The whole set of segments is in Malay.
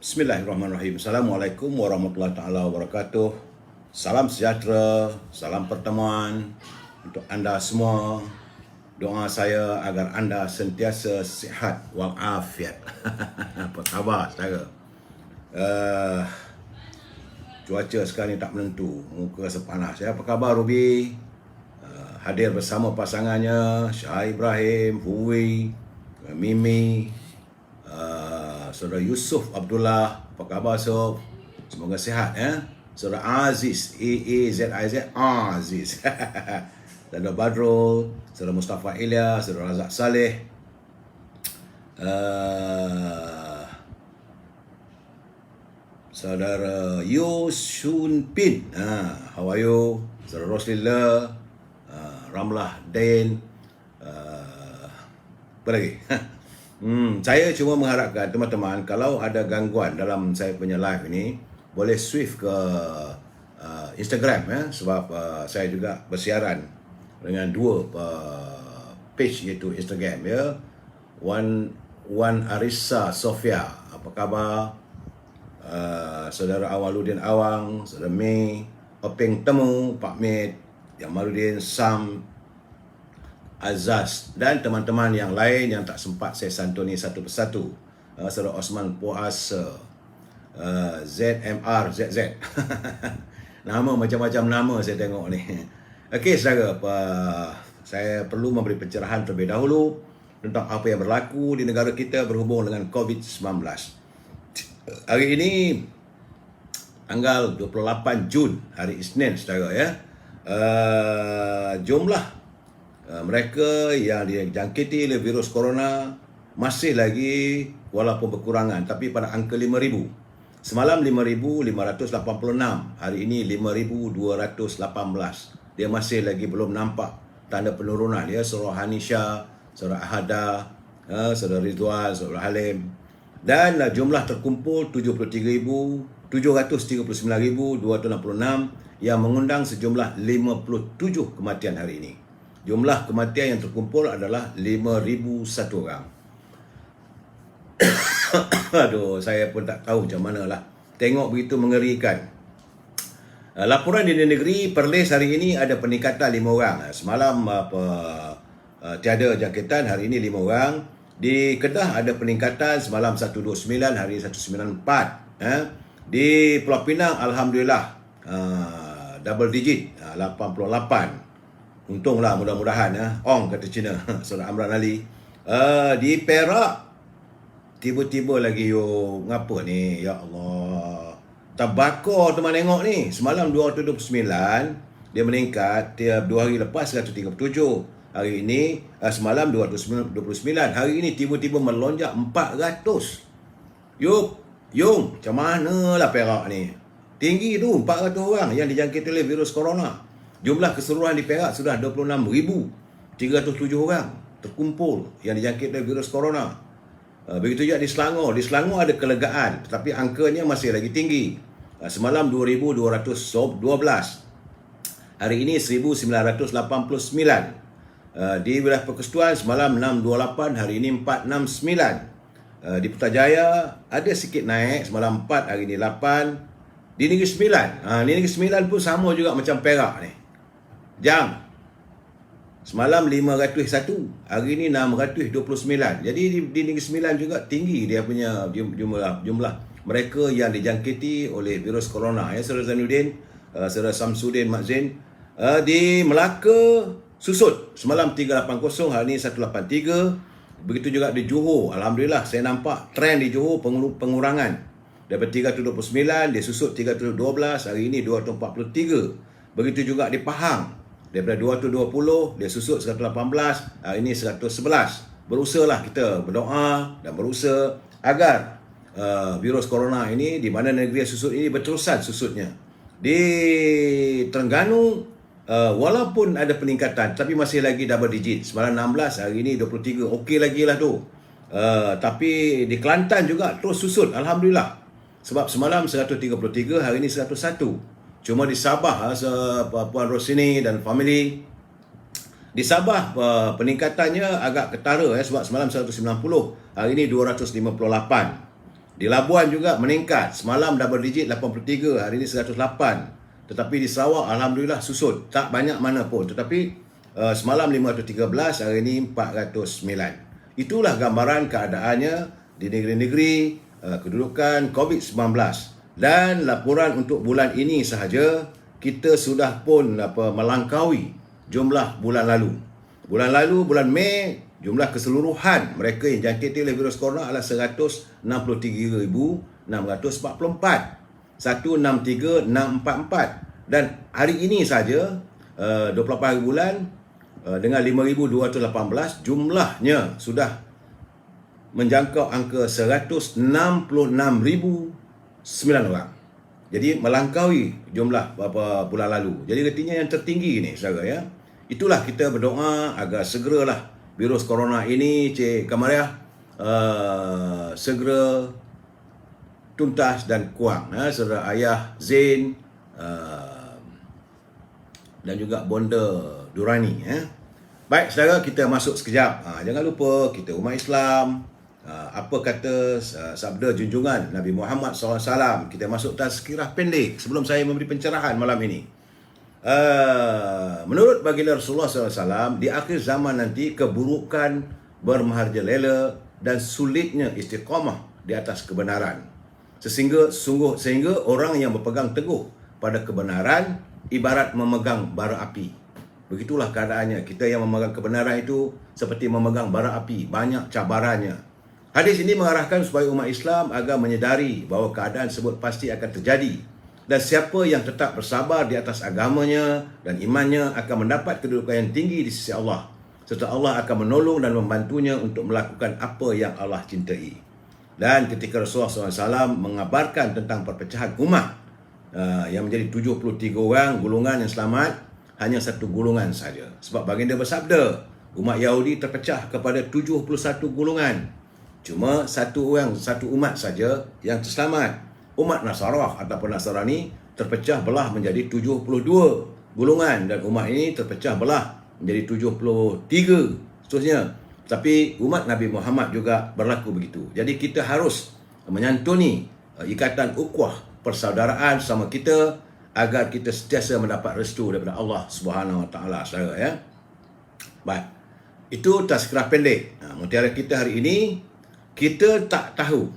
Bismillahirrahmanirrahim. Assalamualaikum warahmatullahi taala wabarakatuh. Salam sejahtera, salam pertemuan untuk anda semua. Doa saya agar anda sentiasa sihat walafiat. Apa khabar saudara? Cuaca sekarang ni tak menentu, muka rasa panas. Apa khabar Ruby? Hadir bersama pasangannya Syah Ibrahim, Hui, Mimi, Saudara Yusuf Abdullah. Apa khabar Sof? Semoga sihat ya. Saudara Aziz, A-A-Z-I-Z, Aziz. Saudara Badrul, Saudara Mustafa Ilyas, Saudara Razak Saleh, Saudara Yo Shun Pin, how are you? Saudara Roslila, Ramlah Dain, apa lagi? Saya cuma mengharapkan teman-teman kalau ada gangguan dalam saya punya live ini boleh swift ke Instagram ya, sebab saya juga bersiaran dengan dua page iaitu Instagram ya. Wan Arissa Sofia, apa khabar? Saudara Awaludin Awang, Saudara Mei, Openg Temu, Pak Med, Jamaluddin, Sam, Azaz dan teman-teman yang lain yang tak sempat saya santuni satu persatu. Saudara Osman Puasa, ZMR, ZZ. Nama macam-macam nama saya tengok ni. Okey saudara, saya perlu memberi pencerahan terlebih dahulu tentang apa yang berlaku di negara kita berhubung dengan COVID-19. Hari ini tanggal 28 Jun, hari Isnin saudara ya. Jumlah mereka yang dijangkiti oleh virus corona masih lagi walaupun berkurangan tapi pada angka 5,000. Semalam 5,586, hari ini 5,218. Dia masih lagi belum nampak tanda penurunan ya. Saudara Hanisha, Saudara Ahada, Saudara Ridwan, Saudara Halim. Dan jumlah terkumpul 73,739,266 yang mengundang sejumlah 57 kematian hari ini. Jumlah kematian yang terkumpul adalah 5,001 orang. Aduh, saya pun tak tahu macam mana lah. Tengok begitu mengerikan. Laporan di negeri Perlis hari ini ada peningkatan 5 orang. Semalam tiada jangkitan, hari ini 5 orang. Di Kedah ada peningkatan, semalam 129, hari 194. Di Pulau Pinang alhamdulillah double digit, 88. Untunglah, mudah-mudahan Ong kata Cina. Saudara Amran Ali. Di Perak tiba-tiba lagi ngapa ni, ya Allah, tabakar teman tengok ni. Semalam 229, dia meningkat, 2 hari lepas 137. Hari ini semalam 229, hari ini tiba-tiba melonjak 400. Yung, macam manalah Perak ni? Tinggi tu 400 orang yang dijangkiti oleh virus corona. Jumlah keseluruhan di Perak sudah 26,307 orang terkumpul yang dijangkiti oleh virus corona. Begitu juga di Selangor. Di Selangor ada kelegaan tetapi angkanya masih lagi tinggi. Semalam 2,212. Hari ini 1,989. Di wilayah Persekutuan semalam 628, hari ini 469. Di Putrajaya ada sikit naik, semalam 4, hari ini 8. Di Negeri Sembilan, Negeri Sembilan pun sama juga macam Perak ni. Jam semalam 501, hari ini 629. Jadi di Negeri Sembilan juga tinggi dia punya jumlah mereka yang dijangkiti oleh virus corona ya. Saudara Zainuddin, Saudara Samsudin Mazin. Di Melaka susut, semalam 380, hari ini 183. Begitu juga di Johor, alhamdulillah saya nampak trend di Johor pengurangan. Daripada 329 dia susut 312, hari ini 243. Begitu juga di Pahang, daripada 220 dia susut 118, hari ini 111. Berusahalah kita berdoa dan berusaha agar virus corona ini di mana negeri susut ini berterusan susutnya. Di Terengganu walaupun ada peningkatan tapi masih lagi double digit. Semalam 16, hari ini 23. Okey lagi lah tu. Tapi di Kelantan juga terus susut, alhamdulillah. Sebab semalam 133, hari ini 101. Cuma di Sabah, Puan Rosini dan family, di Sabah peningkatannya agak ketara sebab semalam 190, hari ini 258. Di Labuan juga meningkat. Semalam double digit 83, hari ini 108. Tetapi di Sarawak alhamdulillah susut. Tak banyak mana pun. Tetapi semalam 513, hari ini 409. Itulah gambaran keadaannya di negeri-negeri kedudukan COVID-19. Dan laporan untuk bulan ini sahaja, kita sudah pun melangkaui jumlah bulan lalu. Bulan lalu, bulan Mei, jumlah keseluruhan mereka yang jangkiti oleh virus corona adalah 163,644. 163,644. Dan hari ini saja, 28 hari bulan, dengan 5,218, jumlahnya sudah menjangkau angka 166,009 orang. Jadi melangkaui jumlah bulan lalu. Jadi artinya yang tertinggi ni, saudara ya. Itulah kita berdoa agar segeralah virus corona ini, Cik Kamariah, segera tuntas dan kuang. Saudara ayah Zain dan juga Bonda Durrani. Baik, saudara, kita masuk sekejap. Jangan lupa, kita umat Islam, apa kata sabda junjungan Nabi Muhammad SAW. Kita masuk tazkirah pendek sebelum saya memberi pencerahan malam ini. Menurut baginda Rasulullah SAW, di akhir zaman nanti keburukan bermerajalela dan sulitnya istiqamah di atas kebenaran. Sehingga orang yang berpegang teguh pada kebenaran ibarat memegang bara api. Begitulah keadaannya. Kita yang memegang kebenaran itu seperti memegang bara api, banyak cabarannya. Hadis ini mengarahkan supaya umat Islam agar menyedari bahawa keadaan tersebut pasti akan terjadi. Dan siapa yang tetap bersabar di atas agamanya dan imannya akan mendapat kedudukan yang tinggi di sisi Allah. Serta Allah akan menolong dan membantunya untuk melakukan apa yang Allah cintai. Dan ketika Rasulullah SAW mengabarkan tentang perpecahan umat yang menjadi 73 orang golongan yang selamat, hanya satu golongan saja. Sebab baginda bersabda, umat Yahudi terpecah kepada 71 golongan. Cuma satu umat saja yang terselamat. Umat Nasarah ataupun Nasrani terpecah belah menjadi 72 golongan. Dan umat ini terpecah belah menjadi 73 seterusnya. Tapi umat Nabi Muhammad juga berlaku begitu. Jadi kita harus menyantuni ikatan ukhuwah persaudaraan sama kita agar kita sentiasa mendapat restu daripada Allah Subhanahu Wa Taala, saudara ya. Baik. Itu tazkirah pendek. Mutiara kita hari ini, kita tak tahu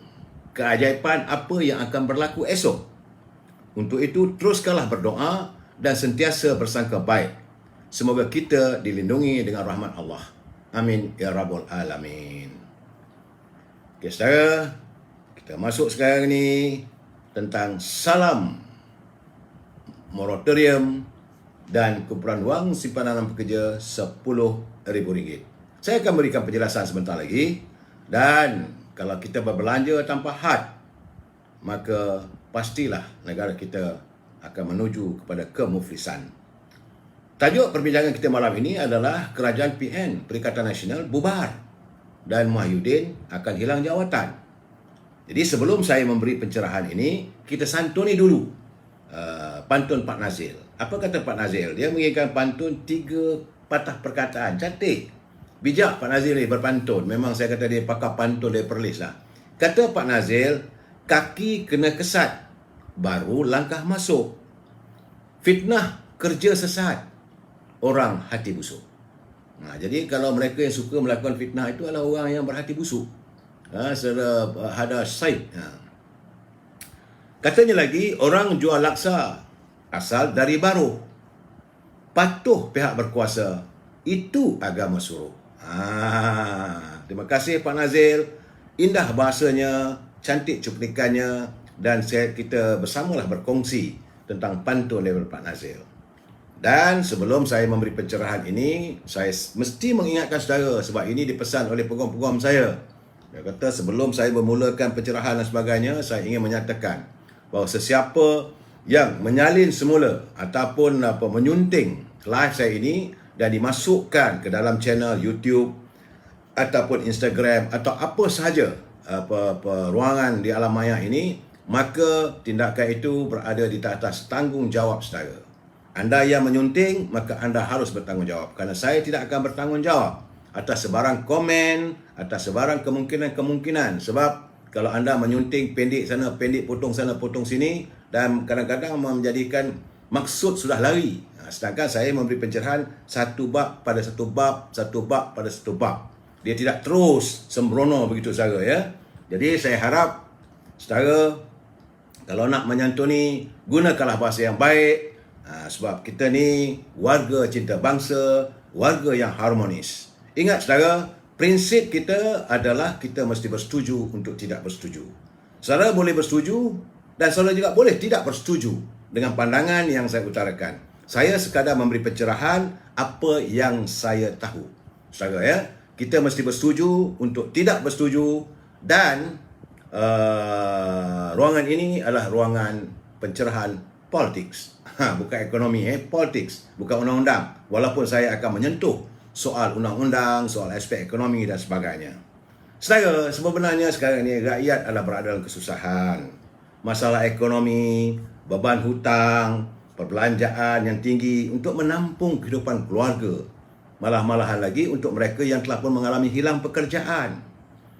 keajaiban apa yang akan berlaku esok. Untuk itu teruskanlah berdoa dan sentiasa bersangka baik. Semoga kita dilindungi dengan rahmat Allah. Amin ya rabbal alamin. Okey, saudara, kita masuk sekarang ni tentang salam moratorium dan kumpulan wang simpanan pekerja RM10,000. Saya akan berikan penjelasan sebentar lagi. Dan kalau kita berbelanja tanpa had, maka pastilah negara kita akan menuju kepada kemuflisan. Tajuk perbincangan kita malam ini adalah Kerajaan PN Perikatan Nasional bubar dan Mahyudin akan hilang jawatan. Jadi sebelum saya memberi pencerahan ini, kita santuni dulu pantun Pak Nazil. Apa kata Pak Nazil? Dia menginginkan pantun 3 patah perkataan. Cantik. Bijak Pak Nazil ni berpantun. Memang saya kata dia pakar pantun dari Perlis lah. Kata Pak Nazil, kaki kena kesat, baru langkah masuk. Fitnah kerja sesat, orang hati busuk. Jadi kalau mereka yang suka melakukan fitnah itu adalah orang yang berhati busuk. Saudara Hada Said. Katanya lagi, orang jual laksa asal dari Baru. Patuh pihak berkuasa, itu agama suruh. Terima kasih Pak Nazil. Indah bahasanya, cantik cuplikannya, dan kita bersamalah berkongsi tentang pantun daripada Pak Nazil. Dan sebelum saya memberi pencerahan ini, saya mesti mengingatkan saudara, sebab ini dipesan oleh peguam-peguam saya. Dia kata sebelum saya memulakan pencerahan dan sebagainya, saya ingin menyatakan bahawa sesiapa yang menyalin semula ataupun menyunting live saya ini dan dimasukkan ke dalam channel YouTube ataupun Instagram atau apa sahaja ruangan di alam maya ini, maka tindakan itu berada di atas tanggungjawab saudara. Anda yang menyunting, maka anda harus bertanggungjawab. Kerana saya tidak akan bertanggungjawab atas sebarang komen, atas sebarang kemungkinan-kemungkinan. Sebab kalau anda menyunting pendek sana, pendek potong sana, potong sini, dan kadang-kadang menjadikan maksud sudah lari. Sedangkan saya memberi pencerahan satu bab pada satu bab, satu bab pada satu bab. Dia tidak terus sembrono begitu saja ya. Jadi saya harap saudara, kalau nak menyantuni, gunakanlah bahasa yang baik. Sebab kita ni warga cinta bangsa, warga yang harmonis. Ingat saudara, prinsip kita adalah kita mesti bersetuju untuk tidak bersetuju. Saudara boleh bersetuju dan saudara juga boleh tidak bersetuju dengan pandangan yang saya utarakan. Saya sekadar memberi pencerahan apa yang saya tahu. Saudara ya, kita mesti bersetuju untuk tidak bersetuju dan ruangan ini adalah ruangan pencerahan politics. Bukan ekonomi, politics, bukan undang-undang. Walaupun saya akan menyentuh soal undang-undang, soal aspek ekonomi dan sebagainya. Saudara, sebenarnya sekarang ini rakyat adalah berada dalam kesusahan. Masalah ekonomi, beban hutang, perbelanjaan yang tinggi untuk menampung kehidupan keluarga. Malah-malahan lagi untuk mereka yang telah pun mengalami hilang pekerjaan.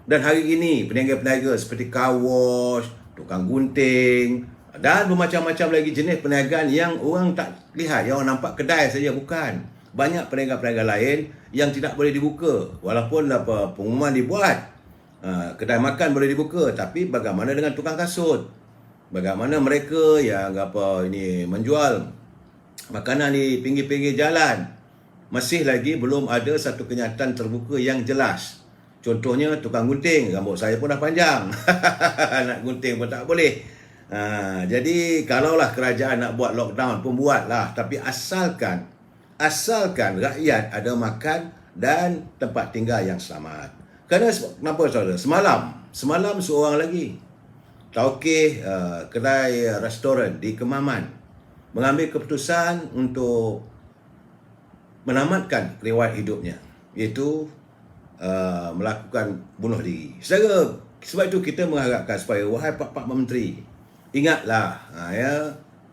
Dan hari ini peniaga-peniaga seperti car wash, tukang gunting dan bermacam-macam lagi jenis perniagaan yang orang tak lihat, yang orang nampak kedai saja, bukan. Banyak peniaga-peniaga lain yang tidak boleh dibuka walaupun pengumuman dibuat. Kedai makan boleh dibuka, tapi bagaimana dengan tukang kasut? Bagaimana mereka yang menjual makanan di pinggir-pinggir jalan? Masih lagi belum ada satu kenyataan terbuka yang jelas. Contohnya tukang gunting, rambut saya pun dah panjang. Nak gunting pun tak boleh. Jadi kalaulah kerajaan nak buat lockdown pun buatlah, tapi asalkan rakyat ada makan dan tempat tinggal yang selamat. Kerana kenapa saudara? Semalam seorang lagi taukeh kedai restoran di Kemaman mengambil keputusan untuk menamatkan riwayat hidupnya, iaitu melakukan bunuh diri. Sebab itu kita mengharapkan supaya wahai pak-pak menteri, ingatlah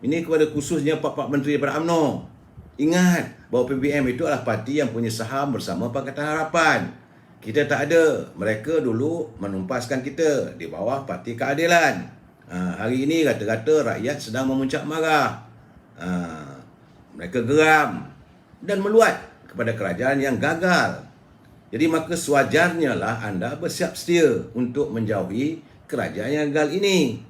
ini kepada khususnya pak-pak menteri daripada UMNO. Ingat bahawa PBM itu adalah parti yang punya saham bersama Pakatan Harapan. Kita tak ada. Mereka dulu menumpaskan kita di bawah Parti Keadilan. Hari ini kata-kata rakyat sedang memuncak marah. Mereka geram dan meluat kepada kerajaan yang gagal. Jadi maka sewajarnya lah anda bersiap sedia untuk menjauhi kerajaan yang gagal ini.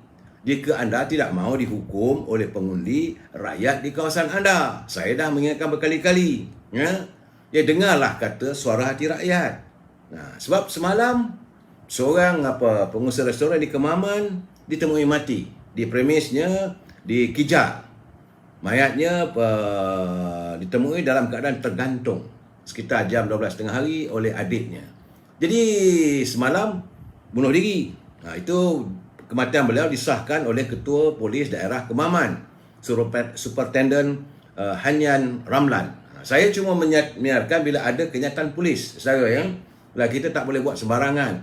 Jika anda tidak mahu dihukum oleh pengundi rakyat di kawasan anda. Saya dah mengingatkan berkali-kali. Ya, dengarlah kata suara hati rakyat. Sebab semalam seorang pengusaha restoran di Kemaman ditemui mati di premisnya di Kijal. Mayatnya ditemui dalam keadaan tergantung sekitar jam 12.30 hari oleh adiknya. Jadi semalam bunuh diri. Itu kematian beliau disahkan oleh Ketua Polis Daerah Kemaman, Superintendent Hanyan Ramlan. Saya cuma menyiarkan bila ada kenyataan polis, saudara ya. Kita tak boleh buat sembarangan.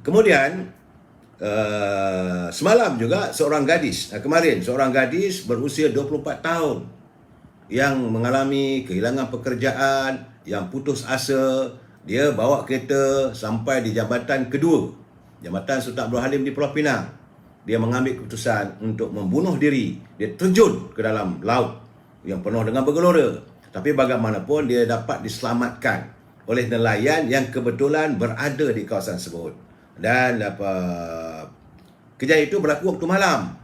Kemudian semalam juga seorang gadis, kemarin seorang gadis berusia 24 tahun yang mengalami kehilangan pekerjaan, yang putus asa. Dia bawa kereta sampai di jambatan kedua, Jambatan Sultan Abdul Halim di Pulau Pinang. Dia mengambil keputusan untuk membunuh diri. Dia terjun ke dalam laut yang penuh dengan bergelora. Tapi bagaimanapun dia dapat diselamatkan oleh nelayan yang kebetulan berada di kawasan tersebut. Dan kejadian itu berlaku waktu malam.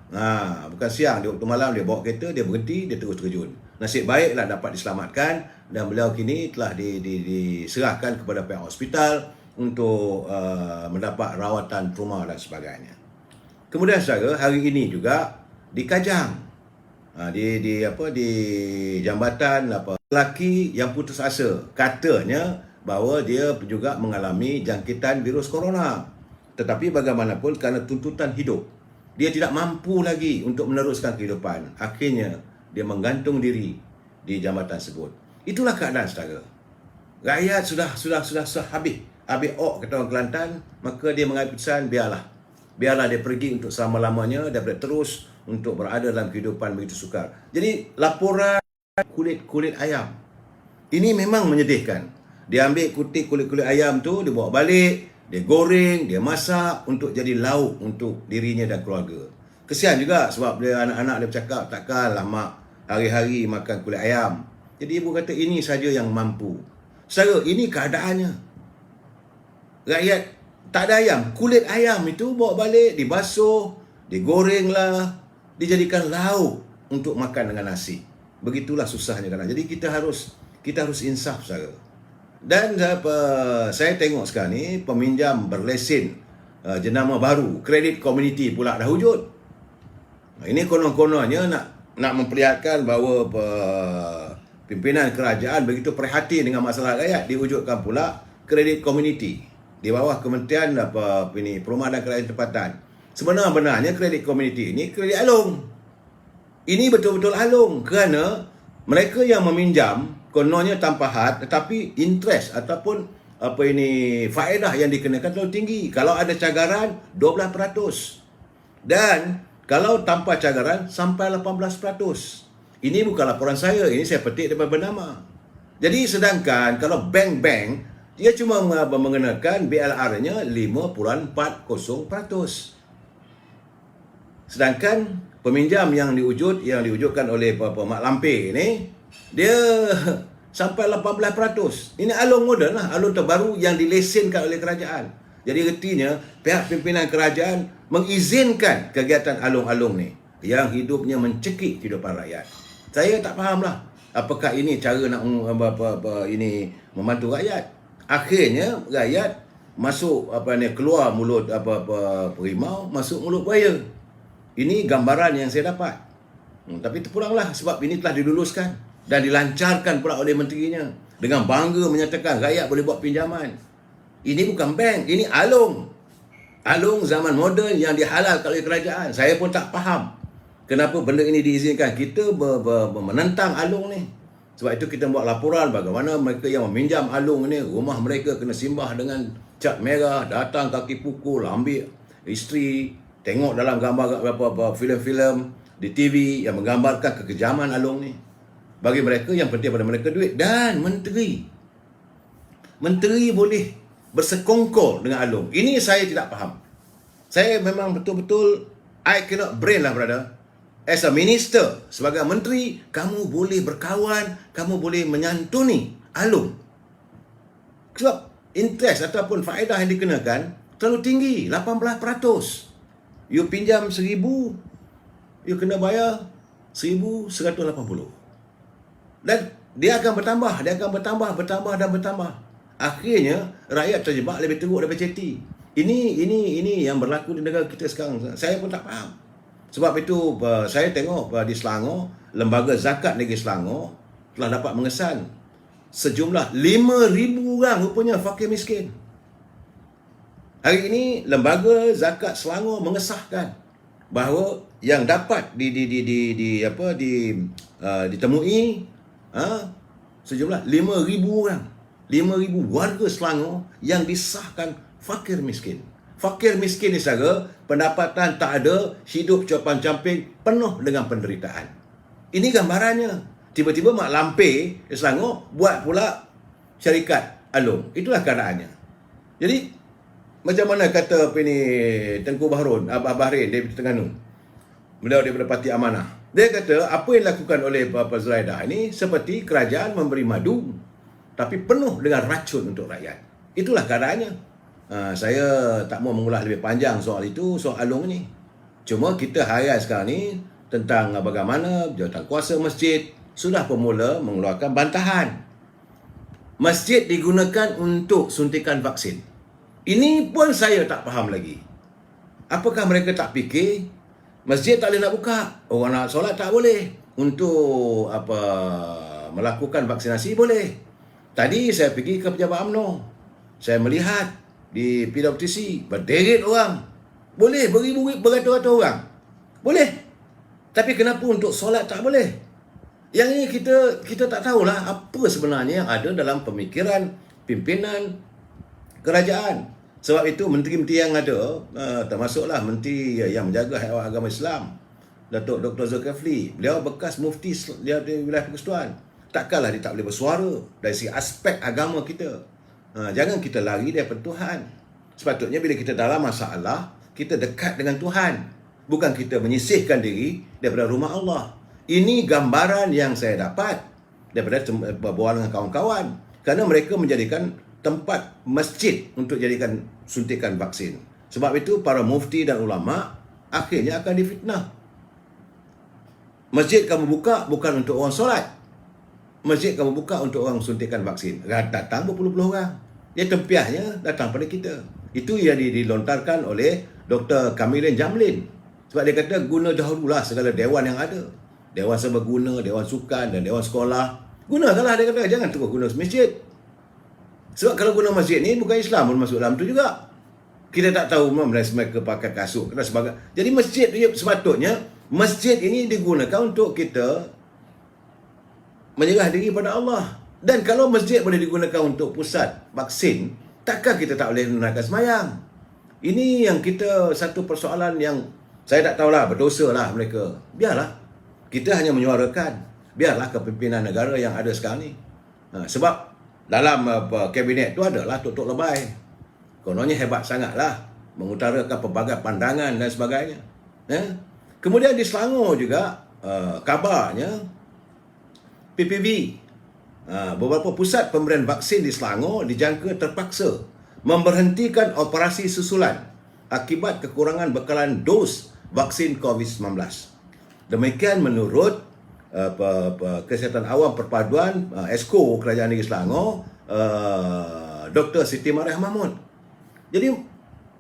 Bukan siang, di waktu malam dia bawa kereta, dia berhenti, dia terus terjun. Nasib baiklah dapat diselamatkan dan beliau kini telah diserahkan kepada pihak hospital untuk mendapat rawatan trauma dan sebagainya. Kemudian saudara, hari ini juga di Kajang, di jambatan lelaki yang putus asa, katanya bahawa dia juga mengalami jangkitan virus corona. Tetapi bagaimanapun kerana tuntutan hidup, dia tidak mampu lagi untuk meneruskan kehidupan. Akhirnya dia menggantung diri di jambatan tersebut. Itulah keadaan saudara. Rakyat sudah habis ok kata orang Kelantan, maka dia mengambil keputusan biarlah dia pergi untuk selama-lamanya daripada terus untuk berada dalam kehidupan begitu sukar. Jadi laporan kulit ayam ini memang menyedihkan. Dia ambil kulit ayam tu, dia bawa balik, dia goreng, dia masak untuk jadi lauk untuk dirinya dan keluarga. Kesian juga sebab dia anak-anak dia bercakap, takkanlah mak hari-hari makan kulit ayam. Jadi ibu kata ini saja yang mampu. Saudara, ini keadaannya. Rakyat tak ada ayam. Kulit ayam itu bawa balik, dibasuh, digorenglah, dijadikan lauk untuk makan dengan nasi. Begitulah susahnya kadang. Jadi kita harus insaf, saudara. Dan saya tengok sekarang ni peminjam berlesen jenama baru, kredit community pula dah wujud. Ini konon-kononnya nak memperlihatkan bahawa pimpinan kerajaan begitu prihatin dengan masalah rakyat. Diwujudkan pula kredit community di bawah Kementerian Perumahan dan Kerajaan Tempatan. Sebenarnya kredit community ini kredit alung. Ini betul-betul alung kerana mereka yang meminjam kononnya tanpa had, tetapi interest ataupun faedah yang dikenakan terlalu tinggi. Kalau ada cagaran 12%. Dan kalau tanpa cagaran sampai 18%. Ini bukan laporan saya, ini saya petik daripada bernama. Jadi sedangkan kalau bank-bank dia cuma mengenakan BLR-nya 5.40%. Sedangkan peminjam yang diwujudkan oleh Mak Lampir ni, dia sampai 18%. Ini alung moden lah, alung terbaru yang dilesenkan oleh kerajaan. Jadi artinya pihak pimpinan kerajaan mengizinkan kegiatan alung-alung ni yang hidupnya mencekik kehidupan rakyat. Saya tak faham lah apakah ini cara nak membantu rakyat. Akhirnya rakyat masuk keluar mulut perimau, masuk mulut buaya. Ini gambaran yang saya dapat. Tapi terpulanglah sebab ini telah diluluskan dan dilancarkan pula oleh menterinya dengan bangga menyatakan rakyat boleh buat pinjaman. Ini bukan bank, ini alung. Alung zaman moden yang dihalalkan oleh kerajaan. Saya pun tak faham kenapa benda ini diizinkan. Kita menentang alung ni. Sebab itu kita buat laporan bagaimana mereka yang meminjam alung ni, rumah mereka kena simbah dengan cat merah, datang kaki pukul, ambil isteri, tengok dalam gambar filem-filem di TV yang menggambarkan kekejaman alung ni. Bagi mereka yang penting pada mereka duit. Dan menteri boleh bersekongkol dengan alung. Ini saya tidak faham. Saya memang betul-betul I cannot brain lah, brother. As a minister, sebagai menteri, kamu boleh berkawan, kamu boleh menyantuni alung. Sebab interest ataupun faedah yang dikenakan terlalu tinggi, 18%. You pinjam 1,000, you kena bayar 1,180. Dan dia akan bertambah dan bertambah. Akhirnya rakyat terjebak lebih teruk daripada ceti. Ini yang berlaku di negara kita sekarang. Saya pun tak faham. Sebab itu saya tengok di Selangor, Lembaga Zakat Negeri Selangor telah dapat mengesan sejumlah 5,000 orang rupanya fakir miskin. Hari ini Lembaga Zakat Selangor mengesahkan bahawa yang dapat ditemui sejumlah 5,000 orang. 5,000 warga Selangor yang disahkan fakir miskin. Fakir miskin ni sahaja, pendapatan tak ada, hidup compang-camping, penuh dengan penderitaan. Ini gambarannya. Tiba-tiba Mak Lampir di Selangor buat pula syarikat alung. Itulah keadaannya. Jadi, macam mana kata Tengku Bahrain dari Terengganu. Beliau daripada Parti Amanah. Dia kata, apa yang dilakukan oleh Pak Zuraidah ini seperti kerajaan memberi madu, tapi penuh dengan racun untuk rakyat. Itulah keadaannya. Saya tak mau mengulas lebih panjang soal itu, soal alung ni. Cuma kita harian sekarang ni tentang bagaimana jawatankuasa masjid sudah bermula mengeluarkan bantahan. Masjid digunakan untuk suntikan vaksin. Ini pun saya tak faham lagi. Apakah mereka tak fikir masjid tak boleh nak buka, orang nak solat tak boleh, untuk melakukan vaksinasi boleh. Tadi saya pergi ke pejabat UMNO. Saya melihat di PWTC berderet orang. Boleh beratus-ratus orang. Boleh. Tapi kenapa untuk solat tak boleh? Yang ini kita tak tahulah apa sebenarnya yang ada dalam pemikiran pimpinan kerajaan. Sebab itu menteri-menteri yang ada, termasuklah menteri yang menjaga hak agama Islam, Datuk Dr. Zulkifli. Beliau bekas mufti dia di wilayah Persekutuan. Takkanlah dia tak boleh bersuara dari segi aspek agama kita. Jangan kita lari daripada Tuhan. Sepatutnya bila kita dalam masalah, kita dekat dengan Tuhan. Bukan kita menyisihkan diri daripada rumah Allah. Ini gambaran yang saya dapat daripada berbual dengan kawan-kawan. Kerana mereka menjadikan tempat masjid untuk jadikan suntikan vaksin. Sebab itu para mufti dan ulama akhirnya akan difitnah. Masjid kamu buka bukan untuk orang solat. Masjid kamu buka untuk orang suntikan vaksin. Datang berpuluh-puluh orang. Dia tempiahnya datang pada kita. Itu yang dilontarkan oleh Dr. Kamilin Jamlin. Sebab dia kata guna dahululah segala dewan yang ada. Dewan serbaguna, dewan sukan dan dewan sekolah. Gunakanlah, dia kata, jangan terus guna masjid. Sebab kalau guna masjid ni bukan Islam pun masuk dalam tu juga. Kita tak tahu mereka pakai kasut dan sebagainya. Jadi masjid tu sepatutnya masjid ini digunakan untuk kita menyerah diri pada Allah. Dan kalau masjid boleh digunakan untuk pusat vaksin, takkan kita tak boleh menunaikan semayang? Ini yang kita satu persoalan yang saya tak tahulah, berdosa lah mereka. Biarlah. Kita hanya menyuarakan. Biarlah kepimpinan negara yang ada sekarang ni. Sebab dalam kabinet tu adalah Tok Lebay. Kononnya hebat sangatlah. Mengutarakan pelbagai pandangan dan sebagainya. Kemudian di Selangor juga, kabarnya PPB, beberapa pusat pemberian vaksin di Selangor dijangka terpaksa memberhentikan operasi susulan akibat kekurangan bekalan dos vaksin COVID-19. Demikian menurut Kesihatan Awam Perpaduan Esko Kerajaan Negeri Selangor, Dr. Siti Mariah Mahmud. Jadi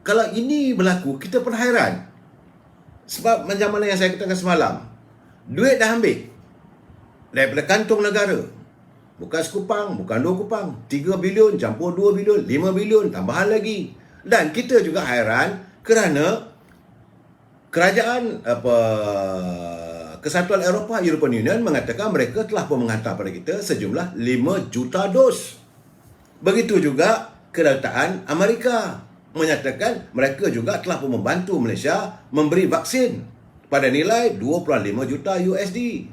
kalau ini berlaku, kita pun hairan. Sebab macam mana yang saya katakan semalam, duit dah ambil daripada kantong negara. Bukan sekupang, bukan 2 kupang, 3 bilion campur 2 bilion, 5 bilion tambahan lagi. Dan kita juga hairan kerana kerajaan Kesatuan Eropah, European Union mengatakan mereka telah pun menghantar pada kita sejumlah 5 juta dos. Begitu juga kedutaan Amerika menyatakan mereka juga telah pun membantu Malaysia memberi vaksin pada nilai 2.5 juta USD.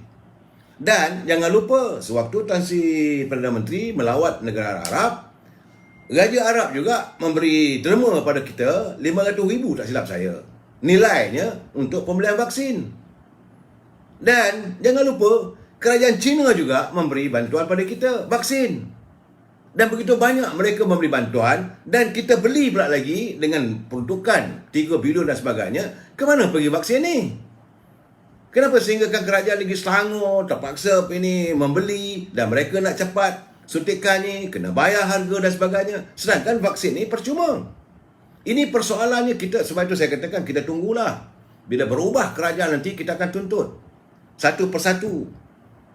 Dan jangan lupa, sewaktu Tan Sri Perdana Menteri melawat negara Arab, Raja Arab juga memberi derma pada kita 500,000 tak silap saya, nilainya untuk pembelian vaksin. Dan jangan lupa, kerajaan China juga memberi bantuan pada kita, vaksin. Dan begitu banyak mereka memberi bantuan, dan kita beli pula lagi dengan peruntukan 3 bilion dan sebagainya. Ke mana pergi vaksin ni? Kenapa sehingga kerajaan negeri Selangor terpaksa ini membeli, dan mereka nak cepat suntikan ni, kena bayar harga dan sebagainya. Sedangkan vaksin ni percuma. Ini persoalannya kita, sebab itu saya katakan kita tunggulah. Bila berubah kerajaan nanti, kita akan tuntut satu persatu.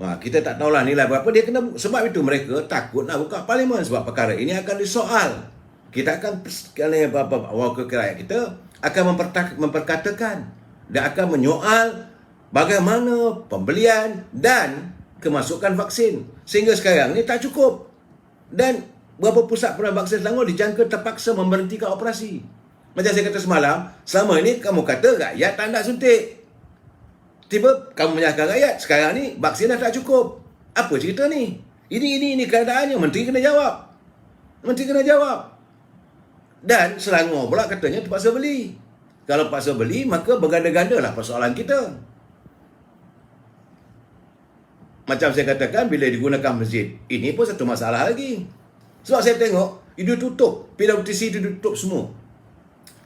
Kita tak tahulah nilai berapa dia kena. Sebab itu mereka takut nak buka parlimen. Sebab perkara ini akan disoal. Kita akan, wakil rakyat kita akan memperkatakan dan akan menyoal bagaimana pembelian dan kemasukan vaksin. Sehingga sekarang ni tak cukup. Dan beberapa pusat pemberian vaksin Selangor dijangka terpaksa memberhentikan operasi. Macam saya kata semalam, selama ini kamu kata rakyat tak nak suntik. Tiba kamu menyalahkan rakyat. Sekarang ni vaksin dah tak cukup. Apa cerita ni? Ini keadaannya. Menteri kena jawab. Menteri kena jawab. Dan Selangor pula katanya terpaksa beli. Kalau terpaksa beli, maka berganda-ganda lah persoalan kita. Macam saya katakan, bila digunakan masjid, ini pun satu masalah lagi. Sebab saya tengok, dia tutup. PWTC dia tutup semua.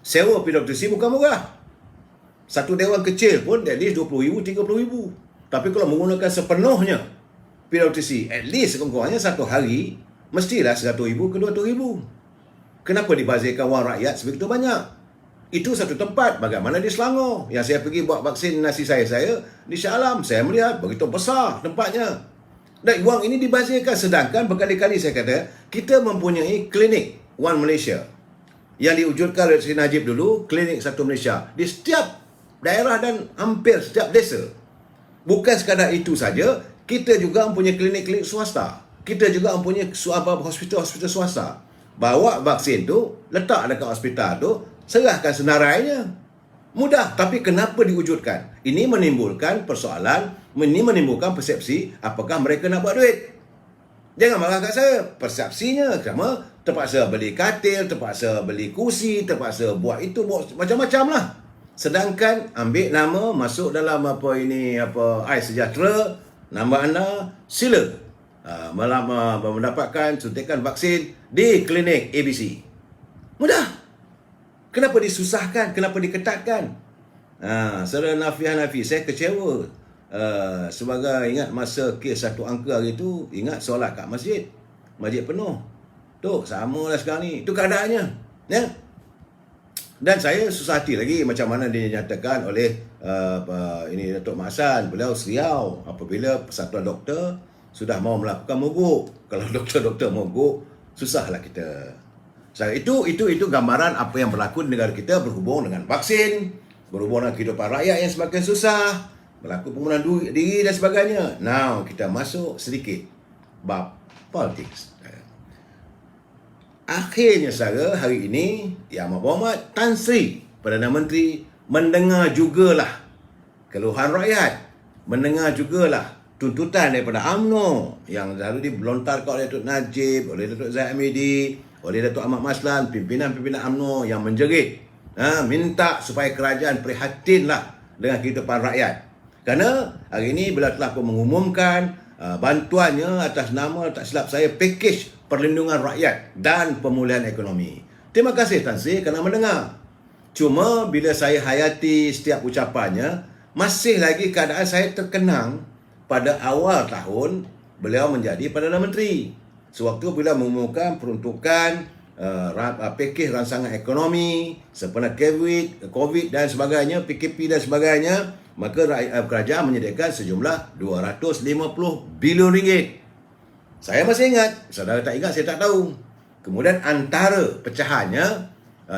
Sewa PWTC bukan murah. Satu dewan kecil pun at least 20,000, 30,000. Tapi kalau menggunakan sepenuhnya PWTC, at least sekurang-kurangnya satu hari mestilah 100,000 ke 200,000. Kenapa dibazirkan wang rakyat sebegitu banyak? Itu satu tempat. Bagaimana di Selangor? Yang saya pergi buat vaksinasi saya di Shah Alam, saya melihat begitu besar tempatnya. Dan wang ini dibazirkan. Sedangkan berkali-kali saya kata, kita mempunyai klinik One Malaysia yang diwujudkan oleh Sri Najib dulu, klinik Satu Malaysia di setiap daerah dan hampir setiap desa. Bukan sekadar itu saja, kita juga mempunyai klinik-klinik swasta. Kita juga mempunyai hospital-hospital swasta. Bawa vaksin tu, letak dekat hospital tu, serahkan senarainya. Mudah, tapi kenapa diwujudkan? Ini menimbulkan persoalan, ini menimbulkan persepsi apakah mereka nak buat duit. Jangan marah kat saya. Persepsinya kerana terpaksa beli katil, terpaksa beli kursi, terpaksa buat itu, buat macam-macam lah. Sedangkan ambil nama, masuk dalam Ais Sejahtera, nama anda, sila mendapatkan suntikan vaksin di klinik ABC. Mudah. Kenapa disusahkan? Kenapa diketatkan? Saudara Nafiah Nafi, saya kecewa. Sebagai ingat masa kes satu angka hari tu, ingat solat kat masjid. Masjid penuh. Tu, sama lah sekarang ni. Itu keadaannya. Ya? Dan saya susah hati lagi macam mana dinyatakan oleh Datuk Mak Hassan. Beliau seriau apabila Persatuan Doktor sudah mau melakukan mogok. Kalau doktor-doktor mogok, susahlah kita. So, itu gambaran apa yang berlaku di negara kita berhubung dengan vaksin, berhubung dengan kehidupan rakyat yang semakin susah, berlaku penggunaan diri dan sebagainya. Now, kita masuk sedikit bab politics. Akhirnya saudara, hari ini Yang Berhormat Tan Sri Perdana Menteri mendengar jugalah keluhan rakyat, mendengar jugalah tuntutan daripada UMNO yang selalu dilontarkan oleh Datuk Najib, oleh Datuk Zahid Hamidi, oleh Datuk Ahmad Maslan, pimpinan-pimpinan UMNO yang menjerit, minta supaya kerajaan prihatinlah dengan kehidupan rakyat. Kerana hari ini beliau telah pun mengumumkan bantuannya atas nama, tak silap saya, pakej perlindungan rakyat dan pemulihan ekonomi. Terima kasih Tan Sri kerana mendengar. Cuma bila saya hayati setiap ucapannya, masih lagi keadaan saya terkenang pada awal tahun beliau menjadi Perdana Menteri. Sewaktu beliau mengumumkan peruntukan pakej ransangan ekonomi sempena COVID dan sebagainya, PKP dan sebagainya, maka kerajaan menyediakan sejumlah 250 bilion ringgit. Saya masih ingat, saudara tak ingat, saya tak tahu. Kemudian antara pecahannya,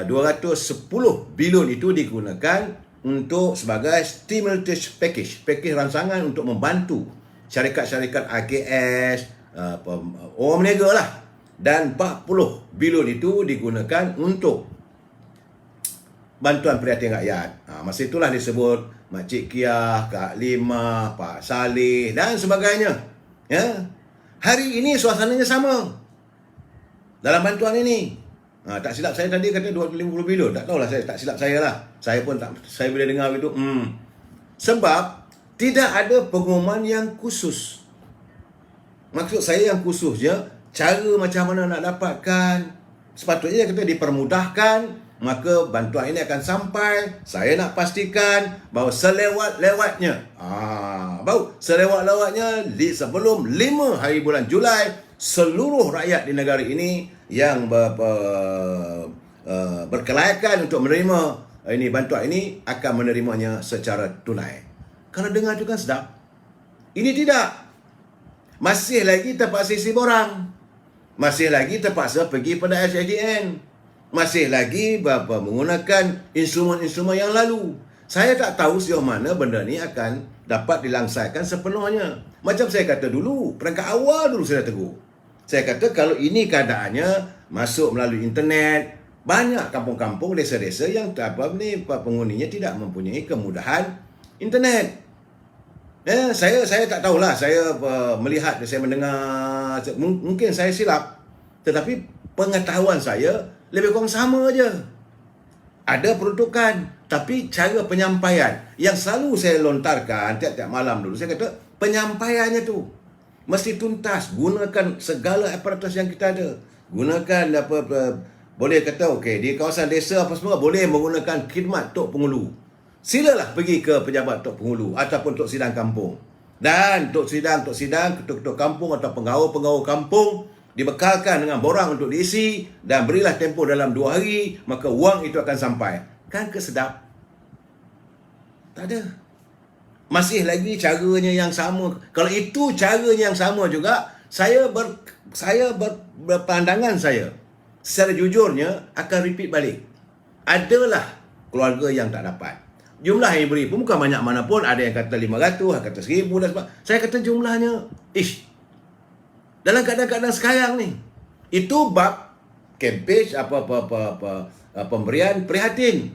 210 bilion itu digunakan untuk sebagai stimulus package, pakej ransangan untuk membantu syarikat-syarikat AKS, orang meniaga lah. Dan 40 bilion itu digunakan untuk bantuan prihatin rakyat. Masa itulah disebut Makcik Kiah, Kak Lima, Pak Saleh dan sebagainya. Ya. Hari ini suasananya sama dalam bantuan ini. Tak silap saya tadi kata 250 bilion. Tak tahulah, saya tak silap saya lah. Saya pun tak, saya bila dengar itu, sebab tidak ada pengumuman yang khusus. Maksud saya yang khususnya, cara macam mana nak dapatkan. Sepatutnya kata dipermudahkan, maka bantuan ini akan sampai. Saya nak pastikan bahawa selewat-lewatnya, sebelum 5 hari bulan Julai, seluruh rakyat di negara ini yang berkelayakan untuk menerima bantuan ini akan menerimanya secara tunai. Kalau dengar itu kan sedap. Ini tidak. Masih lagi terpaksa isi borang. Masih lagi terpaksa pergi pada SSDN. Masih lagi menggunakan instrumen-instrumen yang lalu. Saya tak tahu sejauh mana benda ni akan dapat dilangsaikan sepenuhnya. Macam saya kata dulu, perangkat awal dulu saya tegur. Saya kata kalau ini keadaannya masuk melalui internet, banyak kampung-kampung, desa-desa yang penghuninya tidak mempunyai kemudahan internet. Saya tak tahulah, saya melihat, saya mendengar, mungkin saya silap. Tetapi pengetahuan saya lebih kurang sama aja. Ada peruntukan, tapi cara penyampaian yang selalu saya lontarkan tiap-tiap malam dulu, saya kata penyampaiannya tu mesti tuntas. Gunakan segala aparatus yang kita ada. Gunakan boleh kata okey, di kawasan desa apa semua boleh menggunakan khidmat Tok Penghulu. Silalah pergi ke pejabat Tok Penghulu ataupun Tok Sidang Kampung. Dan Tok Sidang, Ketua Kampung atau penggawa-penggawa kampung dibekalkan dengan borang untuk diisi dan berilah tempoh dalam 2 hari, maka wang itu akan sampai. Kan kesedap? Tak ada. Masih lagi caranya yang sama. Kalau itu caranya yang sama juga, saya berpandangan saya secara jujurnya akan repeat balik. Adalah keluarga yang tak dapat. Jumlah yang diberi pun bukan banyak mana pun. Ada yang kata 500, ada kata 1000 dan sebagainya. Saya kata jumlahnya, dalam keadaan-keadaan sekarang ni, itu bab kempen pemberian prihatin,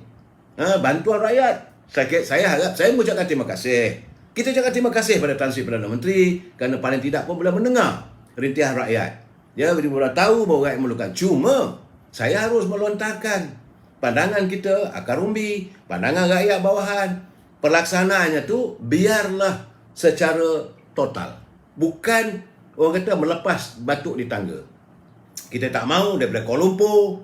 bantuan rakyat. Saya harap, saya mengucapkan terima kasih. Kita ucapkan terima kasih pada Tan Sri Perdana Menteri kerana paling tidak pun boleh mendengar Perintah Rakyat. Ya, bila tahu bahawa rakyat memerlukan. Cuma, saya harus melontarkan pandangan kita, akar umbi, pandangan rakyat bawahan. Pelaksanaannya tu biarlah secara total. Bukan orang kata melepas batuk di tangga. Kita tak mahu daripada Kuala Lumpur,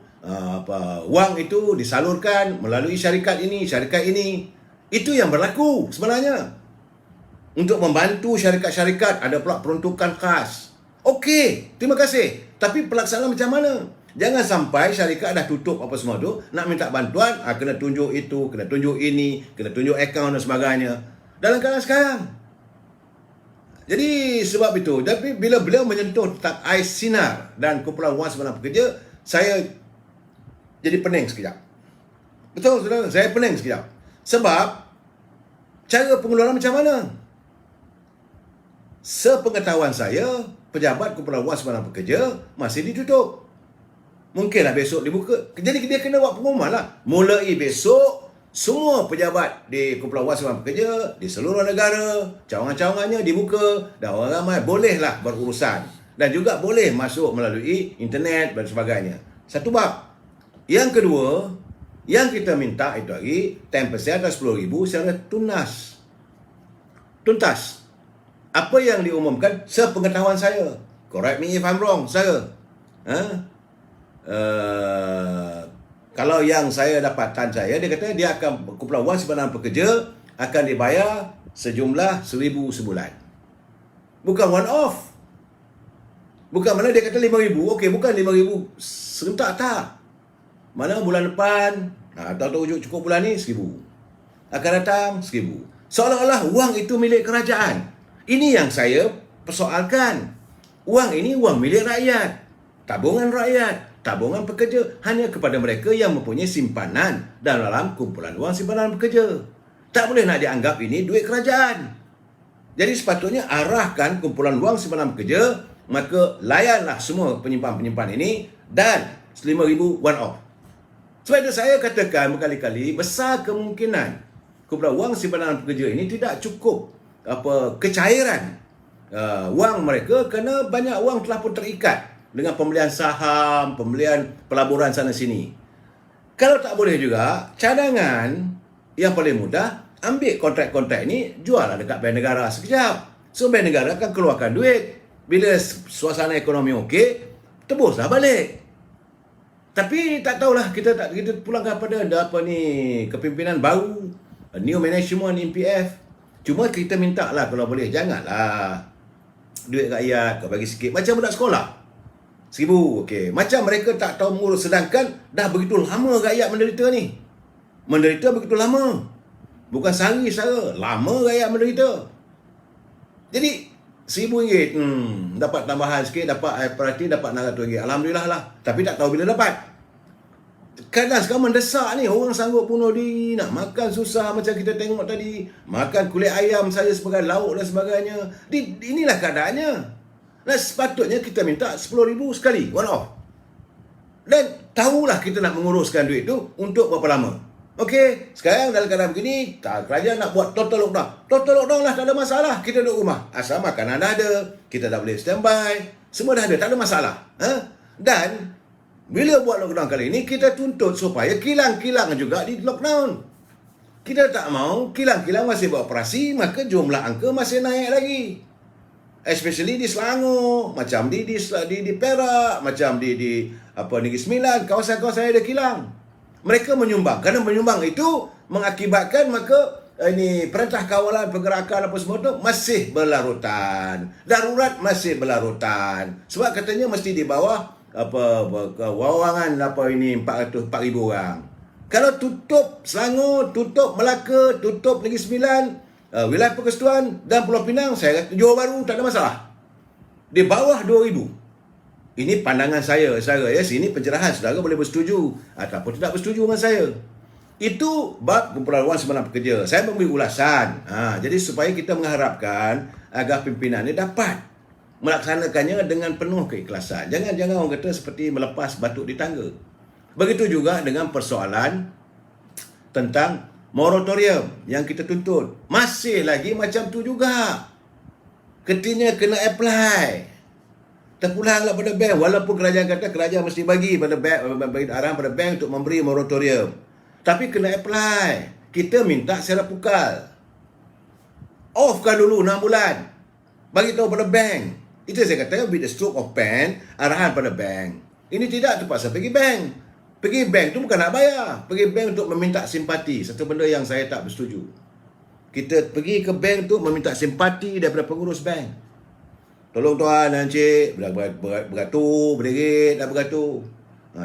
wang itu disalurkan melalui syarikat ini, syarikat ini. Itu yang berlaku sebenarnya. Untuk membantu syarikat-syarikat, ada pula peruntukan khas. Okey, terima kasih. Tapi pelaksanaan macam mana? Jangan sampai syarikat dah tutup apa semua tu, nak minta bantuan, kena tunjuk itu, kena tunjuk ini, kena tunjuk akaun dan sebagainya. Dalam keadaan sekarang. Jadi sebab itu, tapi bila beliau menyentuh tentang Ais Sinar dan kumpulan wang simpan pekerja, saya jadi pening sekejap. Betul, saudara? Saya pening sekejap. Sebab cara pengeluaran macam mana? Sepengetahuan saya, pejabat kumpulan wang simpan pekerja masih ditutup. Mungkinlah besok dibuka. Jadi dia kena buat pengumuman lah. Mulai besok, semua pejabat di kumpulan wang simpan pekerja di seluruh negara, cawangan-cawangannya dibuka dan orang ramai bolehlah berurusan. Dan juga boleh masuk melalui internet dan sebagainya. Satu bab. Yang kedua, yang kita minta itu lagi 10% atau 10,000 secara tuntas. Apa yang diumumkan sepengetahuan saya. Correct me if I'm wrong, saya. Kalau yang saya dapatan saya, dia kata dia akan, kumpulan wang simpanan pekerja akan dibayar sejumlah 1,000 sebulan. Bukan one off. Bukan mana dia kata 5,000. Okey, bukan 5,000 serentak, tak. Mana bulan depan, atau cukup bulan ni 1,000. Akan datang 1,000. Seolah-olah wang itu milik kerajaan. Ini yang saya persoalkan. Wang ini wang milik rakyat. Tabungan rakyat. Tabungan pekerja hanya kepada mereka yang mempunyai simpanan dalam kumpulan wang simpanan pekerja. Tak boleh nak dianggap ini duit kerajaan. Jadi sepatutnya arahkan kumpulan wang simpanan pekerja, maka layanlah semua penyimpan-penyimpan ini dan 5,000 one off. Sebab itu saya katakan berkali-kali, besar kemungkinan kumpulan wang simpanan pekerja ini tidak cukup kecairan wang mereka kerana banyak wang telah pun terikat dengan pembelian saham, pembelian pelaburan sana sini. Kalau tak boleh juga, cadangan yang paling mudah, ambil kontrak-kontrak ini, jual dekat bank negara sekejap. So bank negara akan keluarkan duit. Bila suasana ekonomi okey, tebuslah balik. Tapi tak tahulah, kita pulang kepada kepimpinan baru, new management MPF. Cuma kita minta lah kalau boleh, janganlah duit rakyat kau bagi sikit. Macam budak sekolah, 1,000, okey. Macam mereka tak tahu mengurus, sedangkan dah begitu lama rakyat menderita ni. Menderita begitu lama. Bukan sehari sehara, lama rakyat menderita. Jadi RM1,000, dapat tambahan sikit, dapat perhati, dapat RM600. Alhamdulillah lah. Tapi tak tahu bila dapat. Kadang sekarang mendesak ni, orang sanggup bunuh diri, nak makan susah macam kita tengok tadi. Makan kulit ayam saja sebagai lauk dan sebagainya. Inilah keadaannya. Dan sepatutnya kita minta 10,000 sekali, one off. Dan tahulah kita nak menguruskan duit tu untuk berapa lama. Okey, sekarang dalam keadaan begini, kerajaan nak buat total lockdown. Total lockdown lah, tak ada masalah. Kita duduk rumah. Asal makanan dah ada, kita dah boleh standby. Semua dah ada, tak ada masalah. Dan bila buat lockdown kali ini, kita tuntut supaya kilang-kilang juga di lockdown. Kita tak mahu kilang-kilang masih beroperasi, maka jumlah angka masih naik lagi. Especially di Selangor, macam di Perak, macam di Negeri Sembilan, kawasan-kawasan ada kilang. Mereka menyumbang. Kerana menyumbang itu mengakibatkan maka perintah kawalan pergerakan apa semua tu masih berlarutan. Darurat masih berlarutan. Sebab katanya mesti di bawah wawangan 4,000 orang. Kalau tutup Selangor, tutup Melaka, tutup Negeri Sembilan, wilayah Persekutuan dan Pulau Pinang, saya kata Johor Bahru tak ada masalah. Di bawah 2,000. Ini pandangan saya, ya. Sini pencerahan, saudara boleh bersetuju ataupun tidak bersetuju dengan saya. Itu bab kumpulan wang simpanan pekerja. Saya memberi ulasan. Jadi supaya kita mengharapkan agar pimpinan ini dapat melaksanakannya dengan penuh keikhlasan. Jangan orang kata seperti melepas batuk di tangga. Begitu juga dengan persoalan tentang moratorium yang kita tuntut. Masih lagi macam tu juga. Ketika kena apply. terpulanglah pada bank. Walaupun kerajaan kata kerajaan mesti bagi pada bank, bagi arahan pada bank untuk memberi moratorium. Tapi kena apply. Kita minta secara pukal. Offkan dulu 6 bulan. Bagi tahu pada bank. Itu saya kata with the stroke of pen, arahan pada bank. Ini tidak terpaksa pergi bank. Pergi bank tu bukan nak bayar. Pergi bank untuk meminta simpati. Satu benda yang saya tak bersetuju. Kita pergi ke bank tu meminta simpati daripada pengurus bank. Tolong tuan dan cik, beratur, berderet dan beratur.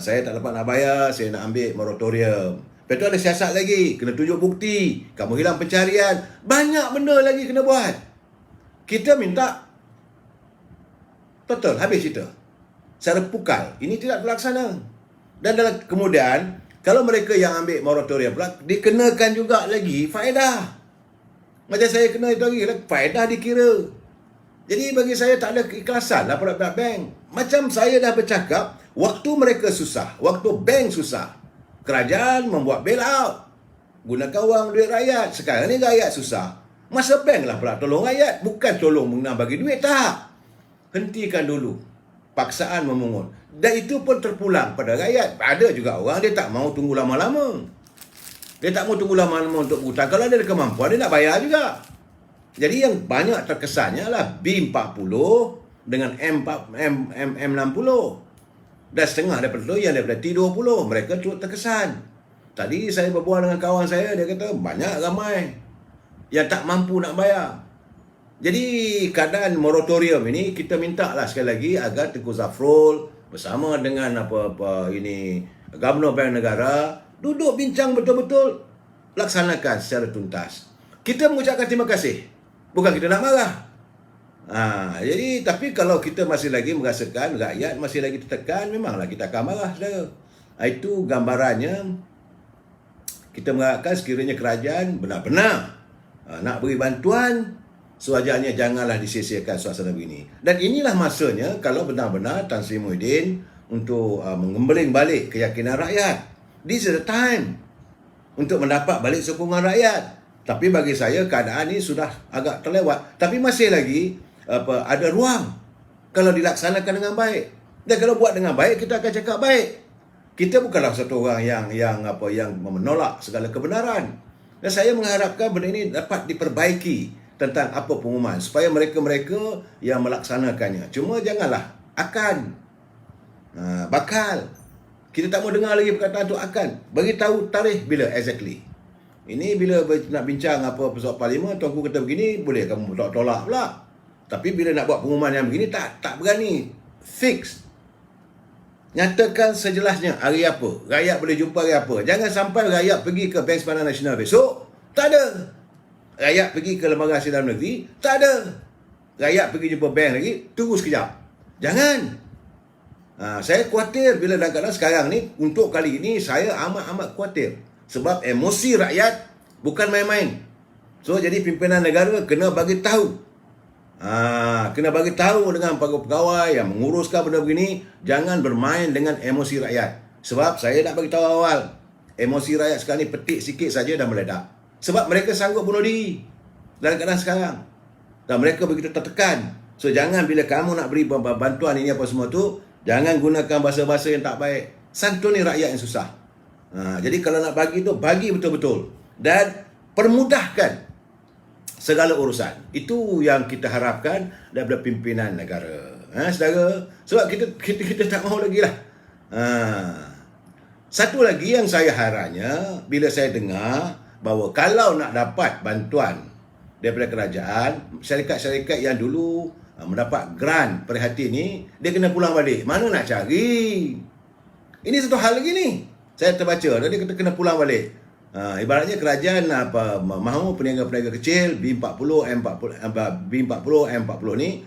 Saya tak dapat nak bayar, saya nak ambil moratorium. Lepas tu ada siasat lagi, kena tunjuk bukti, kamu hilang pencarian. Banyak benda lagi kena buat. Kita minta total, habis cerita. Secara pukal, ini tidak terlaksana. Dan dalam kemudian, kalau mereka yang ambil moratorium pula, dikenakan juga lagi faedah. Macam saya kena itu lagi, faedah dikira. Jadi bagi saya tak ada keikhlasan lah pada pihak bank. Macam saya dah bercakap, waktu mereka susah, waktu bank susah, kerajaan membuat bail out. Gunakan wang duit rakyat. Sekarang ni rakyat susah. Masa bank lah pula tolong rakyat. Bukan tolong mengenal bagi duit, tak. Hentikan dulu paksaan memungut. Dan itu pun terpulang pada rakyat. Ada juga orang dia tak mau tunggu lama-lama. Dia tak mau tunggu lama-lama untuk hutang. Kalau ada kemampuan, dia nak bayar juga. Jadi yang banyak terkesannya adalah B40 dengan M60. Dan setengah daripada tu yang daripada T20. Mereka turut terkesan. Tadi saya berbual dengan kawan saya, dia kata banyak ramai yang tak mampu nak bayar. Jadi keadaan moratorium ini kita minta lah sekali lagi agar Tengku Zafrul bersama dengan Gubernur Bank Negara duduk bincang betul-betul, laksanakan secara tuntas. Kita mengucapkan terima kasih. Bukan kita nak marah. Jadi tapi kalau kita masih lagi merasakan rakyat masih lagi tertekan, memanglah kita akan marah, saudara. Itu gambarannya. Kita mengharapkan sekiranya kerajaan benar-benar nak beri bantuan, sewajarnya janganlah disia-siakan suasana begini. Dan inilah masanya kalau benar-benar Tan Sri Muhyiddin untuk mengembeling balik keyakinan rakyat. This is the time untuk mendapat balik sokongan rakyat. Tapi bagi saya keadaan ini sudah agak terlewat. Tapi masih lagi ada ruang kalau dilaksanakan dengan baik. Dan kalau buat dengan baik, kita akan cakap baik. Kita bukanlah satu orang yang menolak segala kebenaran. Dan saya mengharapkan benda ini dapat diperbaiki tentang apa pengumuman supaya mereka-mereka yang melaksanakannya. Cuma janganlah bakal. Kita tak mau dengar lagi perkataan tu akan. Bagi tahu tarikh bila exactly. Ini bila nak bincang apa soal parlimen, tuanku kata begini, boleh kamu tolak pula. Tapi bila nak buat pengumuman yang begini, tak berani. Fix. Nyatakan sejelasnya hari apa. Rakyat boleh jumpa hari apa. Jangan sampai rakyat pergi ke Bank Simpanan Nasional besok, tak ada. Rakyat pergi ke Lembaga Hasil Dalam Negeri, tak ada. Rakyat pergi jumpa bank lagi, tunggu sekejap. Jangan. Saya khawatir bila dalam keadaan sekarang ni, untuk kali ini saya amat-amat khawatir. Sebab emosi rakyat bukan main-main. So, jadi pimpinan negara kena bagi tahu. Kena bagi tahu dengan pegawai yang menguruskan benda begini, jangan bermain dengan emosi rakyat. Sebab saya nak bagi tahu awal, emosi rakyat sekarang ni petik sikit saja dah meledak. Sebab mereka sanggup bunuh diri dalam keadaan sekarang. Dan mereka begitu tertekan. So, jangan bila kamu nak beri bantuan ini apa semua tu, jangan gunakan bahasa-bahasa yang tak baik. Santuni rakyat yang susah. Jadi kalau nak bagi tu, bagi betul-betul. Dan permudahkan segala urusan. Itu yang kita harapkan daripada pimpinan negara. Saudara, sebab kita tak mahu lagi lah. Satu lagi yang saya harapnya, bila saya dengar bahawa kalau nak dapat bantuan daripada kerajaan, syarikat-syarikat yang dulu mendapat grant perhati ni, dia kena pulang balik. Mana nak cari? Ini satu hal lagi ni. Saya terbaca, dia kata kena pulang balik. Ibaratnya kerajaan mahu peniaga-peniaga kecil B40, M40 ni,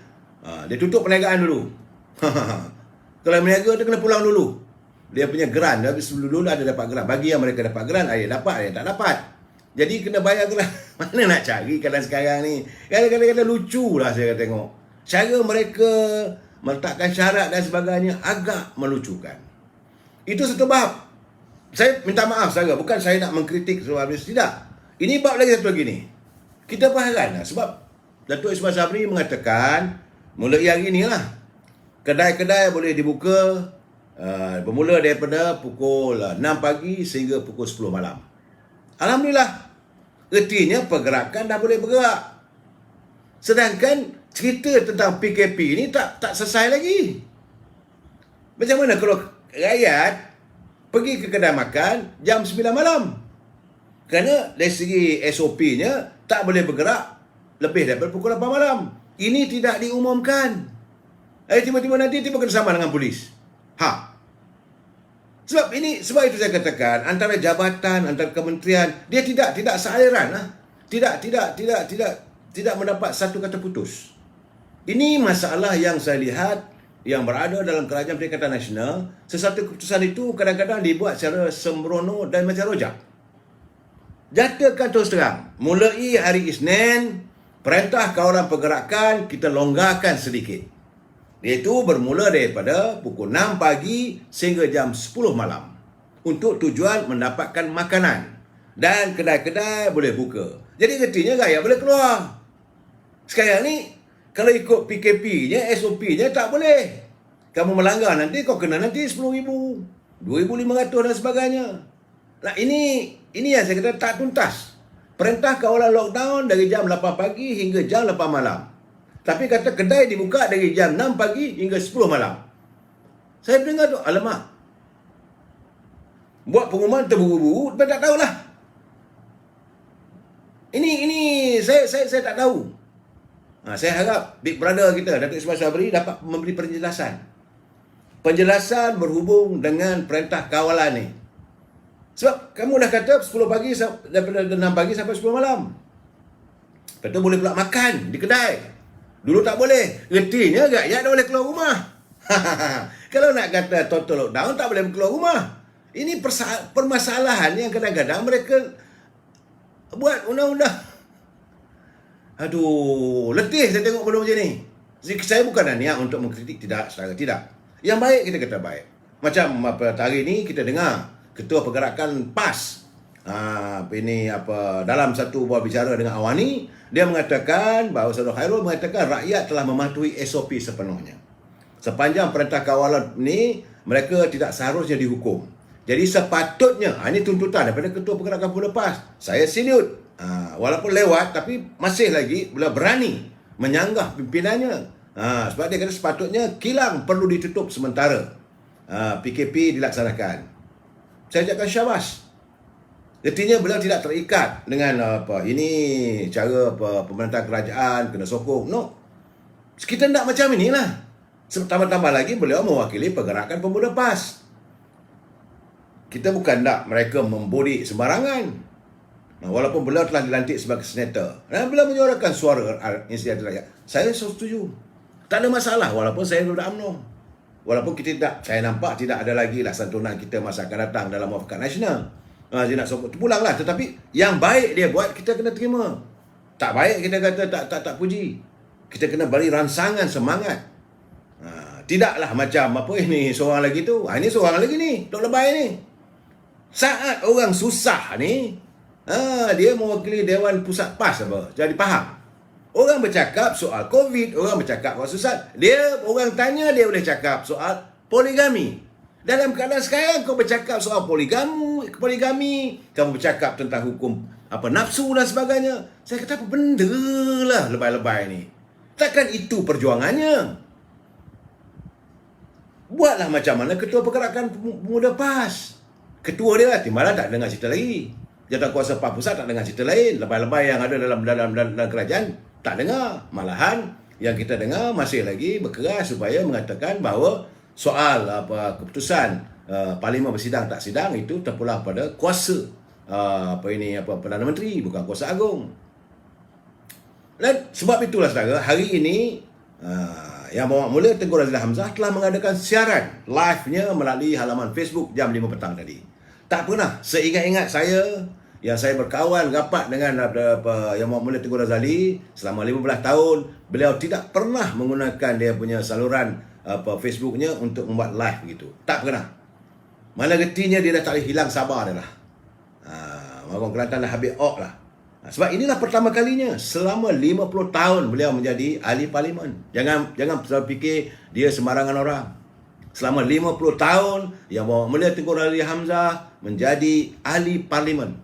dia tutup perniagaan dulu. Kalau meniaga dia kena pulang dulu. Dia punya grant, sebelum dulu ada dapat grant. Bagi yang mereka dapat grant, ada yang dapat, ada yang tak dapat. Jadi kena bayar grant. Mana nak cari keadaan sekarang ni? Kadang-kadang lucu lah saya tengok. Cara mereka meletakkan syarat dan sebagainya agak melucukan. Itu satu bab. Saya minta maaf saudara, bukan saya nak mengkritik soal ini, tidak. Ini bab lagi satu lagi ni. Kita pun heran lah, sebab Datuk Ismail Sabri mengatakan mulai hari ni lah Kedai-kedai boleh dibuka bermula daripada pukul 6 pagi sehingga pukul 10 malam. Alhamdulillah. Ertinya pergerakan dah boleh bergerak. Sedangkan cerita tentang PKP ni tak selesai lagi. Macam mana kalau rakyat pergi ke kedai makan jam 9 malam? Kerana dari segi SOP-nya tak boleh bergerak lebih daripada pukul 8 malam. Ini tidak diumumkan. Tiba-tiba nanti kena sama dengan polis. Sebab itu saya katakan antara jabatan, antara kementerian dia tidak sealiran lah. Tidak mendapat satu kata putus. Ini masalah yang saya lihat yang berada dalam Kerajaan Perikatan Nasional. Sesuatu keputusan itu kadang-kadang dibuat secara sembrono dan macam rojak. Nyatakan terus terang, mulai hari Isnin, perintah kawalan pergerakan kita longgarkan sedikit. Iaitu bermula daripada pukul 6 pagi sehingga jam 10 malam. Untuk tujuan mendapatkan makanan. Dan kedai-kedai boleh buka. Jadi artinya rakyat boleh keluar. Sekarang ni, kalau ikut PKP-nya, SOP-nya tak boleh. Kamu melanggar nanti, kau kena nanti RM10,000, RM2,500 dan sebagainya. Nah ini yang saya kata tak tuntas. Perintah kawalan lockdown dari jam 8 pagi hingga jam 8 malam. Tapi kata kedai dibuka dari jam 6 pagi hingga 10 malam. Saya dengar tu, alamak. Buat pengumuman terburu-buru, tapi tak tahulah. Ini saya tak tahu. Saya harap Big Brother kita, Datuk Ismail Sabri dapat memberi penjelasan. Penjelasan berhubung dengan perintah kawalan ni. Sebab kamu dah kata 10 pagi daripada 6 pagi sampai 10 malam. Kata boleh pula makan di kedai. Dulu tak boleh. Artinya rakyat dah boleh keluar rumah. Kalau nak kata total lockdown, tak boleh keluar rumah. Ini permasalahan yang kadang-kadang mereka buat undang-undang. Aduh, letih saya tengok benda macam ni. Saya bukan niat untuk mengkritik, tidak. Yang baik kita kata baik. Macam hari ni kita dengar Ketua Pergerakan PAS dalam satu buah bicara dengan Awani, dia mengatakan bahawa Saudara Khairul mengatakan rakyat telah mematuhi SOP sepenuhnya. Sepanjang perintah kawalan ni, mereka tidak seharusnya dihukum. Jadi sepatutnya, ini tuntutan daripada Ketua Pergerakan Pemuda PAS. Saya salute. Walaupun lewat, tapi masih lagi berani menyanggah pimpinannya. Sebab dia kata sepatutnya kilang perlu ditutup sementara. PKP dilaksanakan. Saya ucapkan syabas. Artinya beliau tidak terikat dengan ini cara pemerintah kerajaan kena sokong. No. Kita tak macam inilah. Tambah-tambah lagi beliau mewakili Pergerakan Pemuda PAS. Kita bukan nak mereka membodik sembarangan. Walaupun beliau telah dilantik sebagai senator. Dan beliau menyuarakan suara Inisiatif Rakyat. Saya setuju. Tak ada masalah walaupun saya daripada UMNO. Walaupun saya nampak tidak ada lagi lah santunan kita masa akan datang dalam Muafakat Nasional. Dia nak sokong, pulanglah. Tetapi yang baik dia buat, kita kena terima. Tak baik kita kata tak puji. Kita kena beri rangsangan semangat. Tidaklah macam ini seorang lagi tu. Ini seorang lagi ni, Dok Lebay ni. Saat orang susah ni, dia mewakili Dewan Pusat PAS jadi faham. Orang bercakap soal COVID, orang bercakap soal susah. Orang tanya, dia boleh cakap soal poligami. Dalam keadaan sekarang, kau bercakap soal poligami, kamu bercakap tentang hukum nafsu dan sebagainya. Saya kata, apa benda lah lebay-lebay ni. Takkan itu perjuangannya. Buatlah macam mana Ketua Pergerakan Pemuda PAS. Ketua dia, timbalan tak dengar cerita lagi. Jawatankuasa PAS Pusat tak dengar cerita lain. Lebay-lebay yang ada dalam kerajaan tak dengar. Malahan yang kita dengar masih lagi berkeras supaya mengatakan bahawa soal keputusan Parlimen bersidang tak sidang itu terpulang pada kuasa Perdana Menteri, bukan kuasa agung. Dan sebab itulah saudara, hari ini Yang Berhormat Mulia Tengku Razila Hamzah telah mengadakan siaran live-nya melalui halaman Facebook jam 5 petang tadi. Tak pernah seingat-ingat saya yang saya berkawan rapat dengan Yang Berhormat Mulia Tengku Razali selama 15 tahun, beliau tidak pernah menggunakan dia punya saluran Facebooknya untuk membuat live begitu. Tak pernah. Mana getinya dia dah tak boleh hilang sabar dia lah. Orang Kelantan dah habis ok lah. Sebab inilah pertama kalinya selama 50 tahun beliau menjadi ahli parlimen. Jangan selalu fikir dia sembarangan orang. Selama 50 tahun Yang Mulia Tengku Razali Hamzah menjadi ahli parlimen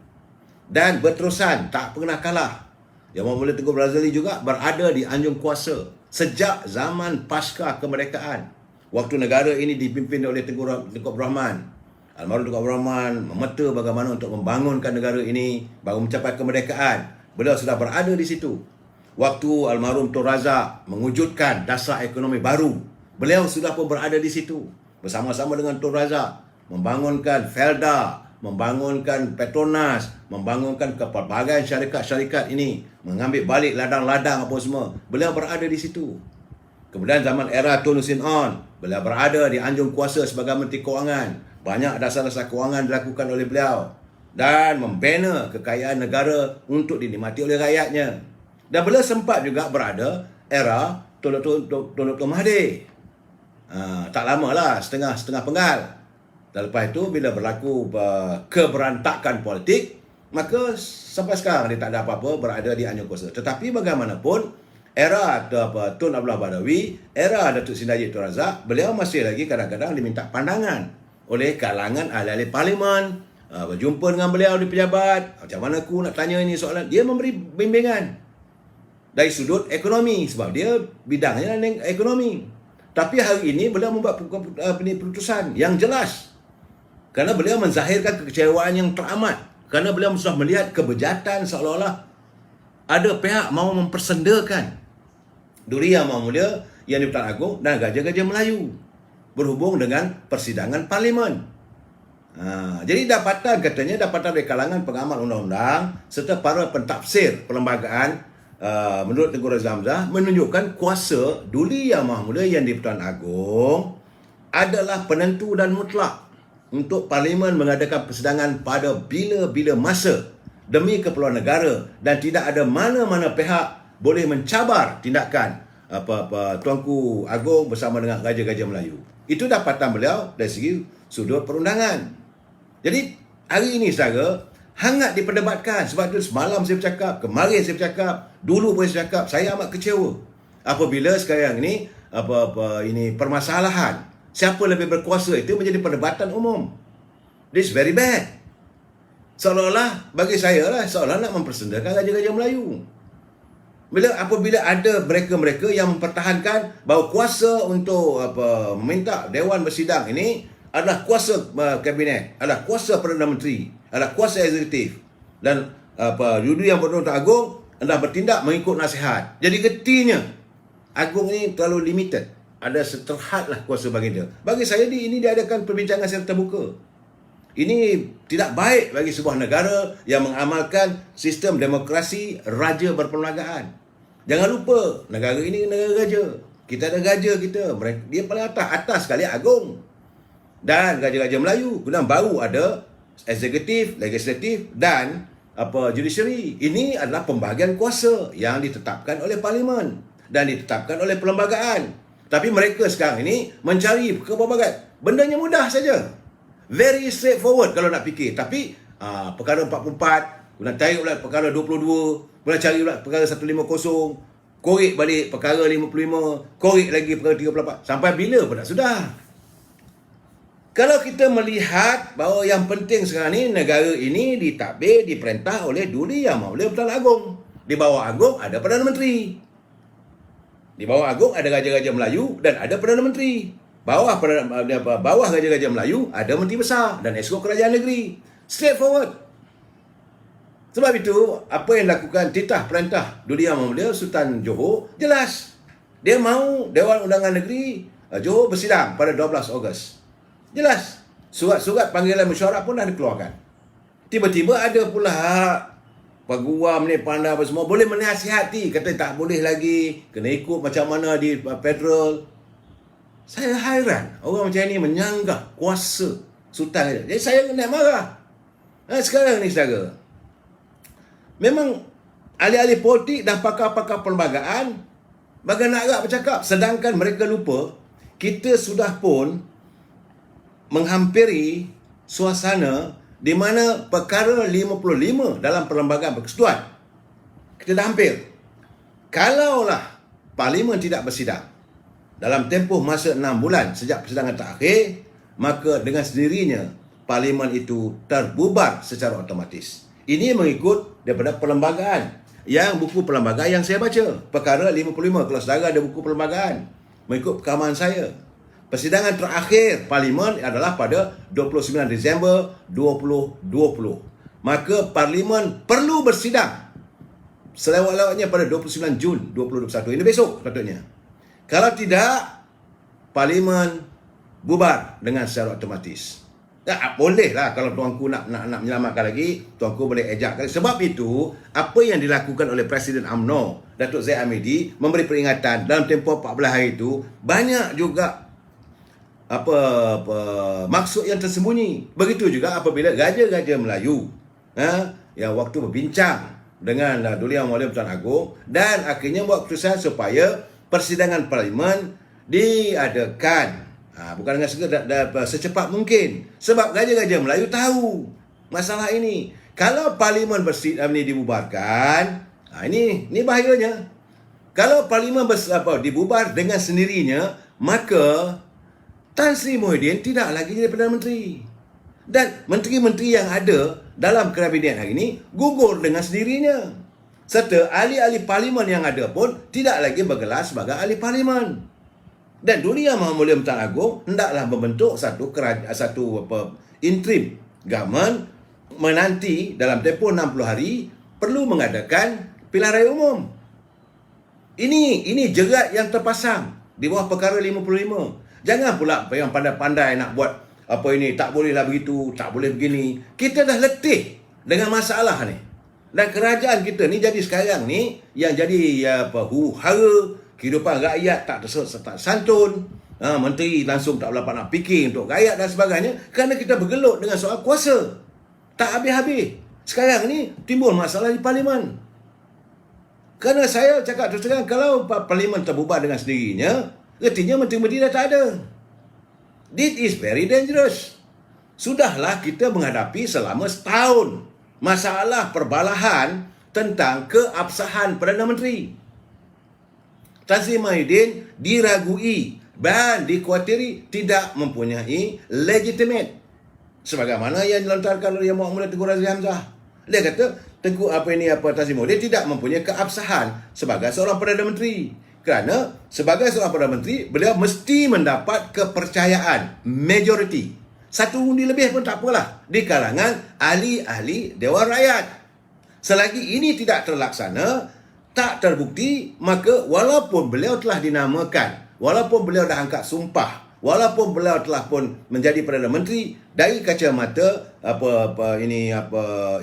dan berterusan, tak pernah kalah. Yang Mulia Tengku Razali juga berada di anjung kuasa sejak zaman pasca kemerdekaan. Waktu negara ini dipimpin oleh Tengku Abdul Rahman. Almarhum Tengku Abdul Rahman memeta bagaimana untuk membangunkan negara ini baru mencapai kemerdekaan. Beliau sudah berada di situ. Waktu almarhum Tun Razak mewujudkan dasar ekonomi baru, beliau sudah pun berada di situ. Bersama-sama dengan Tun Razak membangunkan Felda, membangunkan Petronas, membangunkan pelbagai syarikat-syarikat ini, mengambil balik ladang-ladang apa semua. Beliau berada di situ. Kemudian zaman era Tun Hussein On, beliau berada di anjung kuasa sebagai Menteri Kewangan. Banyak dasar-dasar kewangan dilakukan oleh beliau dan membina kekayaan negara untuk dinikmati oleh rakyatnya. Dan beliau sempat juga berada era Tun Dr. Mahathir. Tak lama lah, setengah penggal. Dan lepas itu bila berlaku keberantakan politik, maka sampai sekarang dia tak ada apa-apa berada di anjung kuasa. Tetapi bagaimanapun, era Tun Abdullah Badawi, era Datuk Seri Najib Tun Razak, beliau masih lagi kadang-kadang diminta pandangan oleh kalangan ahli-ahli parlimen, berjumpa dengan beliau di pejabat. Macam mana aku nak tanya ini soalan? Dia memberi bimbingan dari sudut ekonomi sebab dia bidangnya ekonomi. Tapi hari ini beliau membuat keputusan yang jelas kerana beliau menzahirkan kekecewaan yang teramat kerana beliau sudah melihat kebejatan seolah-olah ada pihak mahu mempersendakan Duli Yang Maha Mulia Yang di-Pertuan Agong dan Gajah-Gajah Melayu berhubung dengan persidangan parlimen. Jadi dapatan dari kalangan pengamal undang-undang serta para pentafsir perlembagaan menurut Tengku Razali Hamzah menunjukkan kuasa Duli Yang Maha Mulia Yang di-Pertuan Agong adalah penentu dan mutlak untuk parlimen mengadakan persidangan pada bila-bila masa demi keperluan negara dan tidak ada mana-mana pihak boleh mencabar tindakan Tuanku Agong bersama dengan Gajah-Gajah Melayu. Itu dapatan beliau dari segi sudut perundangan. Jadi hari ini saudara hangat diperdebatkan. Sebab itu semalam saya bercakap, kemarin saya bercakap, dulu pun saya bercakap, saya amat kecewa apabila sekarang ini ini permasalahan siapa lebih berkuasa itu menjadi perdebatan umum. This very bad. Seolah-olah bagi saya lah seolah nak mempersendakan Gajah-Gajah Melayu. Apabila ada mereka-mereka yang mempertahankan bahawa kuasa untuk meminta Dewan Bersidang ini adalah kuasa kabinet, adalah kuasa Perdana Menteri, adalah kuasa eksekutif dan Duli Yang Pertuan Agong adalah bertindak mengikut nasihat. Jadi getinya Agong ini terlalu limited. Ada seterhadlah kuasa baginda. Bagi saya ini diadakan perbincangan secara terbuka. Ini tidak baik bagi sebuah negara yang mengamalkan sistem demokrasi raja berperlembagaan. Jangan lupa, negara ini negara raja. Kita ada raja kita. Dia paling atas sekali Agong. Dan Gajah-Gajah Melayu. Kemudian baru ada eksekutif, legislatif dan judiciary. Ini adalah pembahagian kuasa yang ditetapkan oleh parlimen dan ditetapkan oleh perlembagaan. Tapi mereka sekarang ini mencari kepelbagaian. Bendanya mudah saja. Very straightforward kalau nak fikir. Tapi perkara 44, kemudian tarik pula perkara 22, kemudian cari pula perkara 150, korek balik perkara 55, korek lagi perkara 34. Sampai bila pun tak sudah. Kalau kita melihat bahawa yang penting sekarang ni negara ini ditadbir, diperintah oleh Duli Yang Maha Mulia Pertuan Agong. Di bawah Agong ada Perdana Menteri. Di bawah Agong ada Gajah-Gajah Melayu dan ada Perdana Menteri. Bawah Gajah-Gajah Melayu ada Menteri Besar dan Exco Kerajaan Negeri. Straightforward. Sebab itu, apa yang dilakukan titah perintah Duli Yang Maha Mulia Sultan Johor jelas. Dia mahu Dewan Undangan Negeri Johor bersidang pada 12 Ogos. Jelas. Surat-surat panggilan mesyuarat pun dah dikeluarkan. Tiba-tiba ada pula Pak Guam ni, Pandai apa semua boleh menasihati, kata tak boleh lagi, kena ikut macam mana di federal. Saya hairan orang macam ni menyanggah kuasa sultan. Jadi saya kena marah. Sekarang ni saudara, memang ahli-ahli politik dan pakar-pakar perlembagaan bagai nak agak bercakap, sedangkan mereka lupa kita sudah pun menghampiri suasana di mana perkara 55 dalam perlembagaan persekutuan kita dah hampir. Kalaulah Parlimen tidak bersidang dalam tempoh masa 6 bulan sejak persidangan terakhir, maka dengan sendirinya Parlimen itu terbubar secara otomatis. Ini mengikut daripada perlembagaan. Yang buku perlembagaan yang saya baca, perkara 55, kalau saudara ada buku perlembagaan, mengikut pengalaman saya. Persidangan terakhir Parlimen adalah pada 29 Disember 2020. Maka Parlimen perlu bersidang selewat-lewatnya pada 29 Jun 2021. Ini besok patutnya. Kalau tidak, Parlimen bubar dengan secara otomatis. Bolehlah kalau tuanku nak menyelamatkan lagi, tuanku boleh ejak. Sebab itu, apa yang dilakukan oleh Presiden UMNO, Datuk Zahid Hamidi, memberi peringatan dalam tempoh 14 hari itu, banyak juga maksud yang tersembunyi. Begitu juga apabila Raja-Raja Melayu yang waktu berbincang dengan Duli Yang Mulia Pertuan Agong dan akhirnya buat keputusan supaya persidangan Parlimen diadakan bukan dengan segera secepat mungkin, sebab Raja-Raja Melayu tahu masalah ini. Kalau Parlimen bersidang ini dibubarkan, ini bahayanya. Kalau Parlimen dibubar dengan sendirinya, maka Tan Sri Muhyiddin tidak lagi jadi Perdana Menteri. Dan menteri-menteri yang ada dalam kabinet hari ini gugur dengan sendirinya. Serta ahli-ahli Parlimen yang ada pun tidak lagi bergelar sebagai ahli Parlimen. Dan Duli Yang Mulia Pertuan Agong hendaklah membentuk satu interim government menanti dalam tempoh 60 hari perlu mengadakan pilihan raya umum. Ini jerat yang terpasang di bawah perkara 55. Jangan pula yang pandai-pandai nak buat tak bolehlah begitu, tak boleh begini. Kita dah letih dengan masalah ni. Dan kerajaan kita ni jadi sekarang ni yang jadi huru-hara, kehidupan rakyat tak santun. Menteri langsung tak dapat nak fikir untuk rakyat dan sebagainya kerana kita bergelut dengan soal kuasa. Tak habis-habis. Sekarang ni timbul masalah di Parlimen. Kerana saya cakap terus terang, kalau Parlimen terbubar dengan sendirinya, artinya menteri-menteri dah tak ada. This is very dangerous. Sudahlah kita menghadapi selama setahun masalah perbalahan tentang keabsahan Perdana Menteri. Tan Sri Muhyiddin diragui dan dikhawatiri tidak mempunyai legitimate. Sebagaimana yang dilontarkan oleh Yang Mulia Tengku Razak Hamzah. Dia kata Tan Sri Muhyiddin tidak mempunyai keabsahan sebagai seorang Perdana Menteri. Kerana sebagai seorang Perdana Menteri, beliau mesti mendapat kepercayaan majoriti. Satu undi lebih pun tak apalah di kalangan ahli-ahli Dewan Rakyat. Selagi ini tidak terlaksana, tak terbukti, maka walaupun beliau telah dinamakan, walaupun beliau dah angkat sumpah, walaupun beliau telah pun menjadi Perdana Menteri dari kacamata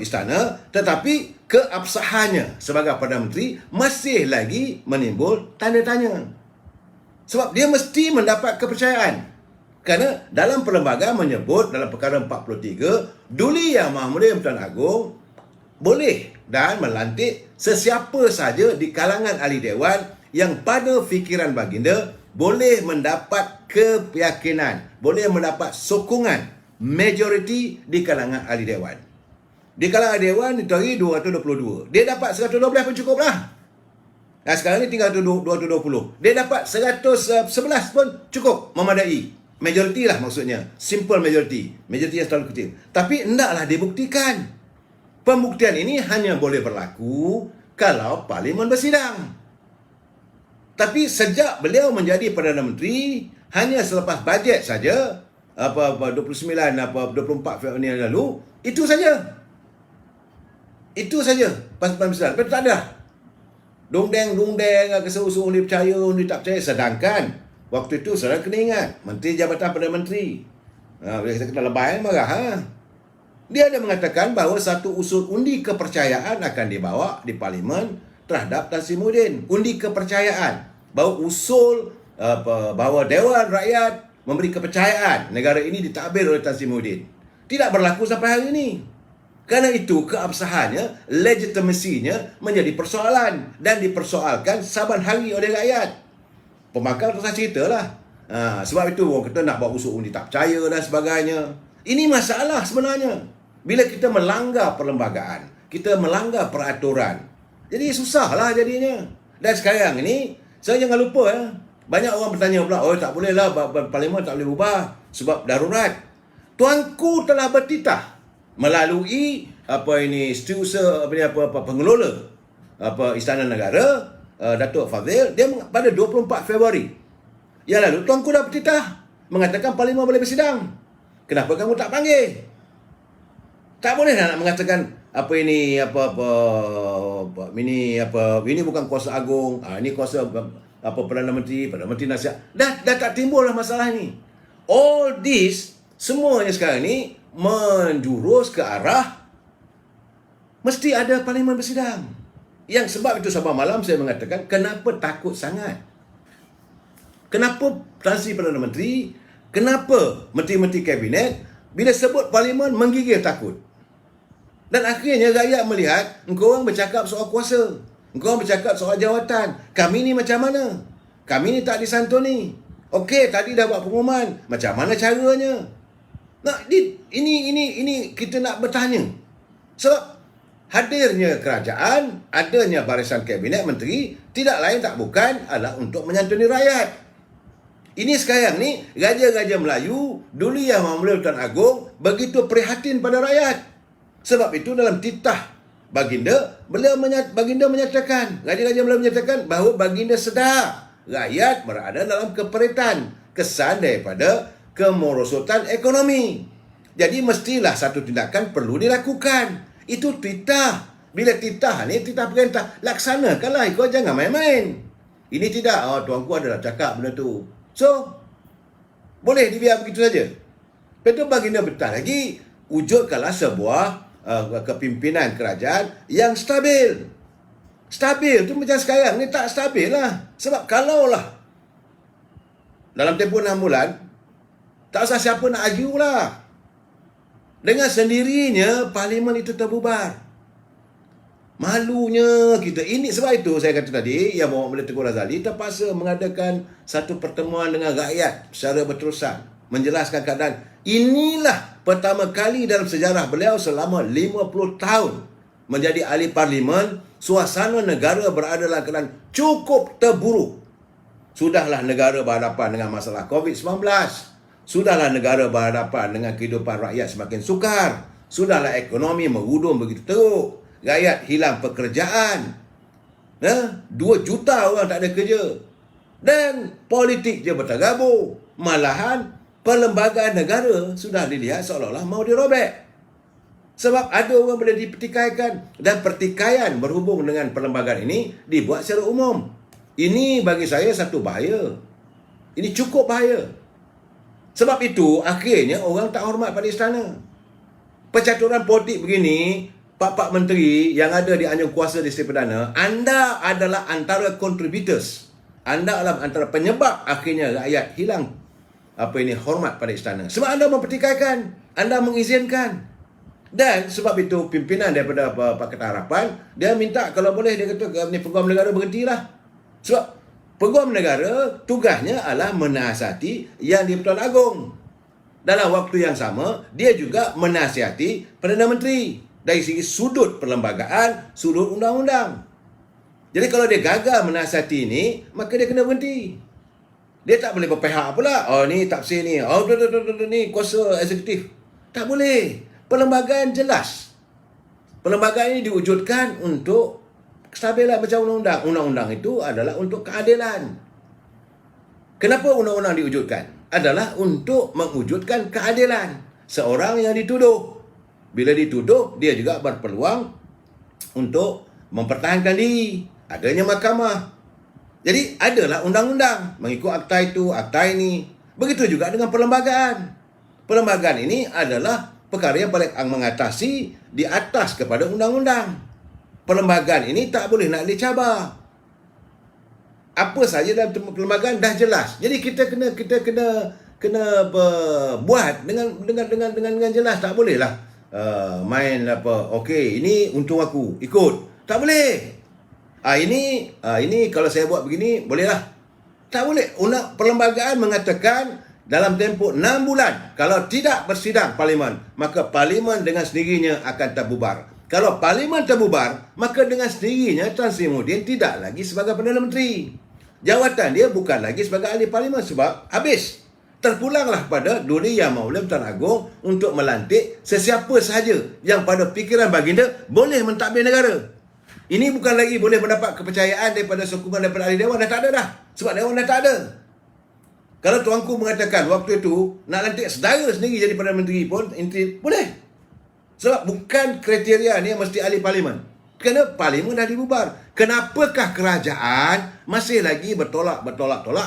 istana, tetapi keabsahannya sebagai Perdana Menteri masih lagi menimbul tanda tanya. Sebab dia mesti mendapat kepercayaan. Kerana dalam perlembagaan menyebut dalam perkara 43, Duli Yang Mulia Pertuan Agong boleh dan melantik sesiapa saja di kalangan ahli dewan yang pada fikiran baginda boleh mendapat keyakinan, boleh mendapat sokongan majoriti di kalangan ahli dewan. Di kalangan ahli dewan itu hari 222. Dia dapat 112 pun cukup lah. Nah, sekarang ni tinggal 220. Dia dapat 111 pun cukup, memadai. Majoriti lah maksudnya. Simple majority. Majority yang terlalu kecil. Tapi hendaklah dibuktikan. Pembuktian ini hanya boleh berlaku kalau Parlimen bersidang. Tapi sejak beliau menjadi Perdana Menteri, hanya selepas bajet saja, 29, 24 Februari lalu, itu saja. Itu saja. Pas-pas besar. Lepas tu tak ada. Dongdeng, keseru-seru dia percaya, dia tak percaya. Sedangkan waktu itu saudara kena ingat, Menteri Jabatan Perdana Menteri. Bila kita kena lebay, marah. Dia ada mengatakan bahawa satu usul undi kepercayaan akan dibawa di Parlimen terhadap Tan Sri Muhyiddin. Undi kepercayaan. Bahawa usul bahawa Dewan Rakyat memberi kepercayaan negara ini ditadbir oleh Tan Sri Muhyiddin. Tidak berlaku sampai hari ini. Kerana itu keabsahannya, legitimasinya menjadi persoalan dan dipersoalkan saban hari oleh rakyat. Pembakar tu saya ceritalah. Sebab itu orang kata nak buat usul undi tak percaya dan sebagainya. Ini masalah sebenarnya. Bila kita melanggar perlembagaan, kita melanggar peraturan, Jadi susahlah jadinya. Dan sekarang ini, saya jangan lupa banyak orang bertanya pula, oh tak boleh lah, Parlimen tak boleh ubah sebab darurat. Tuanku telah bertitah melalui setiausaha pengelola Istana Negara, Datuk Fadzil, dia pada 24 Februari yang lalu tuanku dah bertitah mengatakan Parlimen boleh bersidang. Kenapa kamu tak panggil? Tak boleh nak mengatakan ini bukan kuasa agung, ini kuasa Perdana Menteri nasihat. Dah tak timbul lah masalah ni. All this semuanya sekarang ni menjurus ke arah mesti ada Parlimen bersidang. Yang sebab itu sabah malam saya mengatakan kenapa takut sangat? Kenapa transisi Perdana Menteri? Kenapa menteri-menteri kabinet bila sebut Parlimen menggigil takut? Dan akhirnya rakyat melihat engkau orang bercakap soal kuasa, engkau orang bercakap soal jawatan. Kami ni macam mana? Kami ni tak disantuni. Okey, tadi dah buat pengumuman, macam mana caranya? Ini kita nak bertanya. Sebab hadirnya kerajaan, adanya barisan kabinet menteri tidak lain tak bukan adalah untuk menyantuni rakyat. Ini sekarang ni raja-raja Melayu dulu yang Mahmud Tuan Agong begitu prihatin pada rakyat. Sebab itu dalam titah baginda, baginda menyatakan, raja-raja Melayu menyatakan bahawa baginda sedar rakyat berada dalam keperitan kesan daripada kemerosotan ekonomi. Jadi mestilah satu tindakan perlu dilakukan. Itu titah. Bila titah ni, titah perintah, laksanakanlah, kau jangan main-main. Ini tidak, tuanku adalah cakap benda tu. So, boleh dibiar begitu saja. Lepas baginda bertah lagi, wujudkanlah sebuah kepimpinan kerajaan yang stabil. Stabil tu macam sekarang ni tak stabil lah. Sebab kalaulah dalam tempoh 6 bulan, tak usah siapa nak argue lah. Dengan sendirinya Parlimen itu terbubar. Malunya kita. Ini sebab itu saya kata tadi, Yang Berhormat Tengku Razali terpaksa mengadakan satu pertemuan dengan rakyat secara berterusan, menjelaskan keadaan. Inilah pertama kali dalam sejarah beliau selama 50 tahun menjadi ahli Parlimen, suasana negara berada dalam keadaan cukup terburuk. Sudahlah negara berhadapan dengan masalah COVID-19. Sudahlah negara berhadapan dengan kehidupan rakyat semakin sukar. Sudahlah ekonomi merudum begitu teruk. Rakyat hilang pekerjaan. 2 juta orang tak ada kerja. Dan politik je bertergabur. Malahan perlembagaan negara sudah dilihat seolah-olah mau dirobek. Sebab ada orang boleh dipertikaikan. Dan pertikaian berhubung dengan perlembagaan ini dibuat secara umum. Ini bagi saya satu bahaya. Ini cukup bahaya. Sebab itu akhirnya orang tak hormat pada istana. Percaturan politik begini, Pak Menteri yang ada di anjung kuasa di Sri Perdana, anda adalah antara contributors. Anda adalah antara penyebab akhirnya rakyat hilang hormat pada istana. Sebab anda mempertikaikan, anda mengizinkan. Dan sebab itu pimpinan daripada Pakatan Harapan, dia minta kalau boleh, dia kata Peguam Negara berhentilah. Sebab Peguam Negara tugasnya adalah menasihati Yang di-Pertuan Agong. Dalam waktu yang sama, dia juga menasihati Perdana Menteri dari segi sudut perlembagaan, sudut undang-undang. Jadi kalau dia gagal menasihati ini, maka dia kena berhenti. Dia tak boleh berpihak pula. Ni tafsir ni. Ni kuasa eksekutif. Tak boleh. Perlembagaan jelas. Perlembagaan ini diwujudkan untuk kestabilan macam undang-undang. Undang-undang itu adalah untuk keadilan. Kenapa undang-undang diwujudkan? Adalah untuk mewujudkan keadilan. Seorang yang dituduh, bila dituduh, dia juga berpeluang untuk mempertahankan diri. Adanya mahkamah. Jadi adalah undang-undang mengikut akta itu, akta ini. Begitu juga dengan perlembagaan. Perlembagaan ini adalah perkara yang paling mengatasi di atas kepada undang-undang. Perlembagaan ini tak boleh nak dicabar. Apa saja dalam perlembagaan dah jelas. Jadi kita kena buat dengan jelas. Tak boleh lah main okey, ini untung aku ikut. Tak boleh. Ini kalau saya buat begini bolehlah. Tak boleh. Perlembagaan mengatakan dalam tempoh 6 bulan kalau tidak bersidang Parlimen, maka Parlimen dengan sendirinya akan terbubar. Kalau Parlimen terbubar, maka dengan sendirinya Tan Sri Muhyiddin tidak lagi sebagai Perdana Menteri. Jawatan dia bukan lagi sebagai ahli Parlimen sebab habis. Terpulanglah pada Duli Yang Maula Tuan Agong untuk melantik sesiapa sahaja yang pada fikiran baginda boleh mentadbir negara. Ini bukan lagi boleh mendapat kepercayaan daripada sokongan daripada ahli Dewan, dah tak ada dah. Sebab Dewan dah tak ada. Kalau tuanku mengatakan waktu itu nak lantik saudara sendiri jadi Perdana Menteri pun, boleh. Sebab bukan kriteria ni mesti ahli Parlimen. Kerana Parlimen dah dibubar. Kenapakah kerajaan masih lagi bertolak,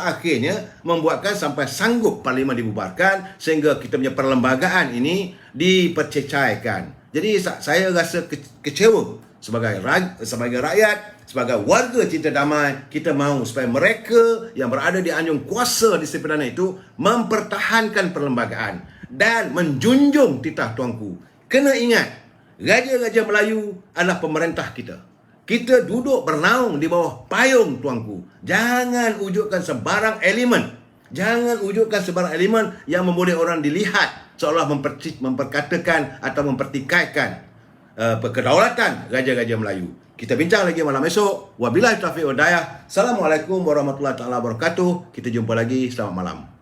akhirnya membuatkan sampai sanggup Parlimen dibubarkan sehingga kita punya perlembagaan ini dipercecaikan. Jadi saya rasa kecewa sebagai rakyat, sebagai warga cinta damai. Kita mahu supaya mereka yang berada di anjung kuasa di Sri Perdana itu mempertahankan perlembagaan dan menjunjung titah tuanku. Kena ingat, Raja-Raja Melayu adalah pemerintah kita. Kita duduk bernaung di bawah payung tuanku. Jangan wujudkan sebarang elemen. Jangan wujudkan sebarang elemen yang memboleh orang dilihat seolah memperkatakan atau mempertikaikan kedaulatan Raja-Raja Melayu. Kita bincang lagi malam esok. Wabillahi taufiq wal hidayah. Assalamualaikum warahmatullahi wabarakatuh. Kita jumpa lagi. Selamat malam.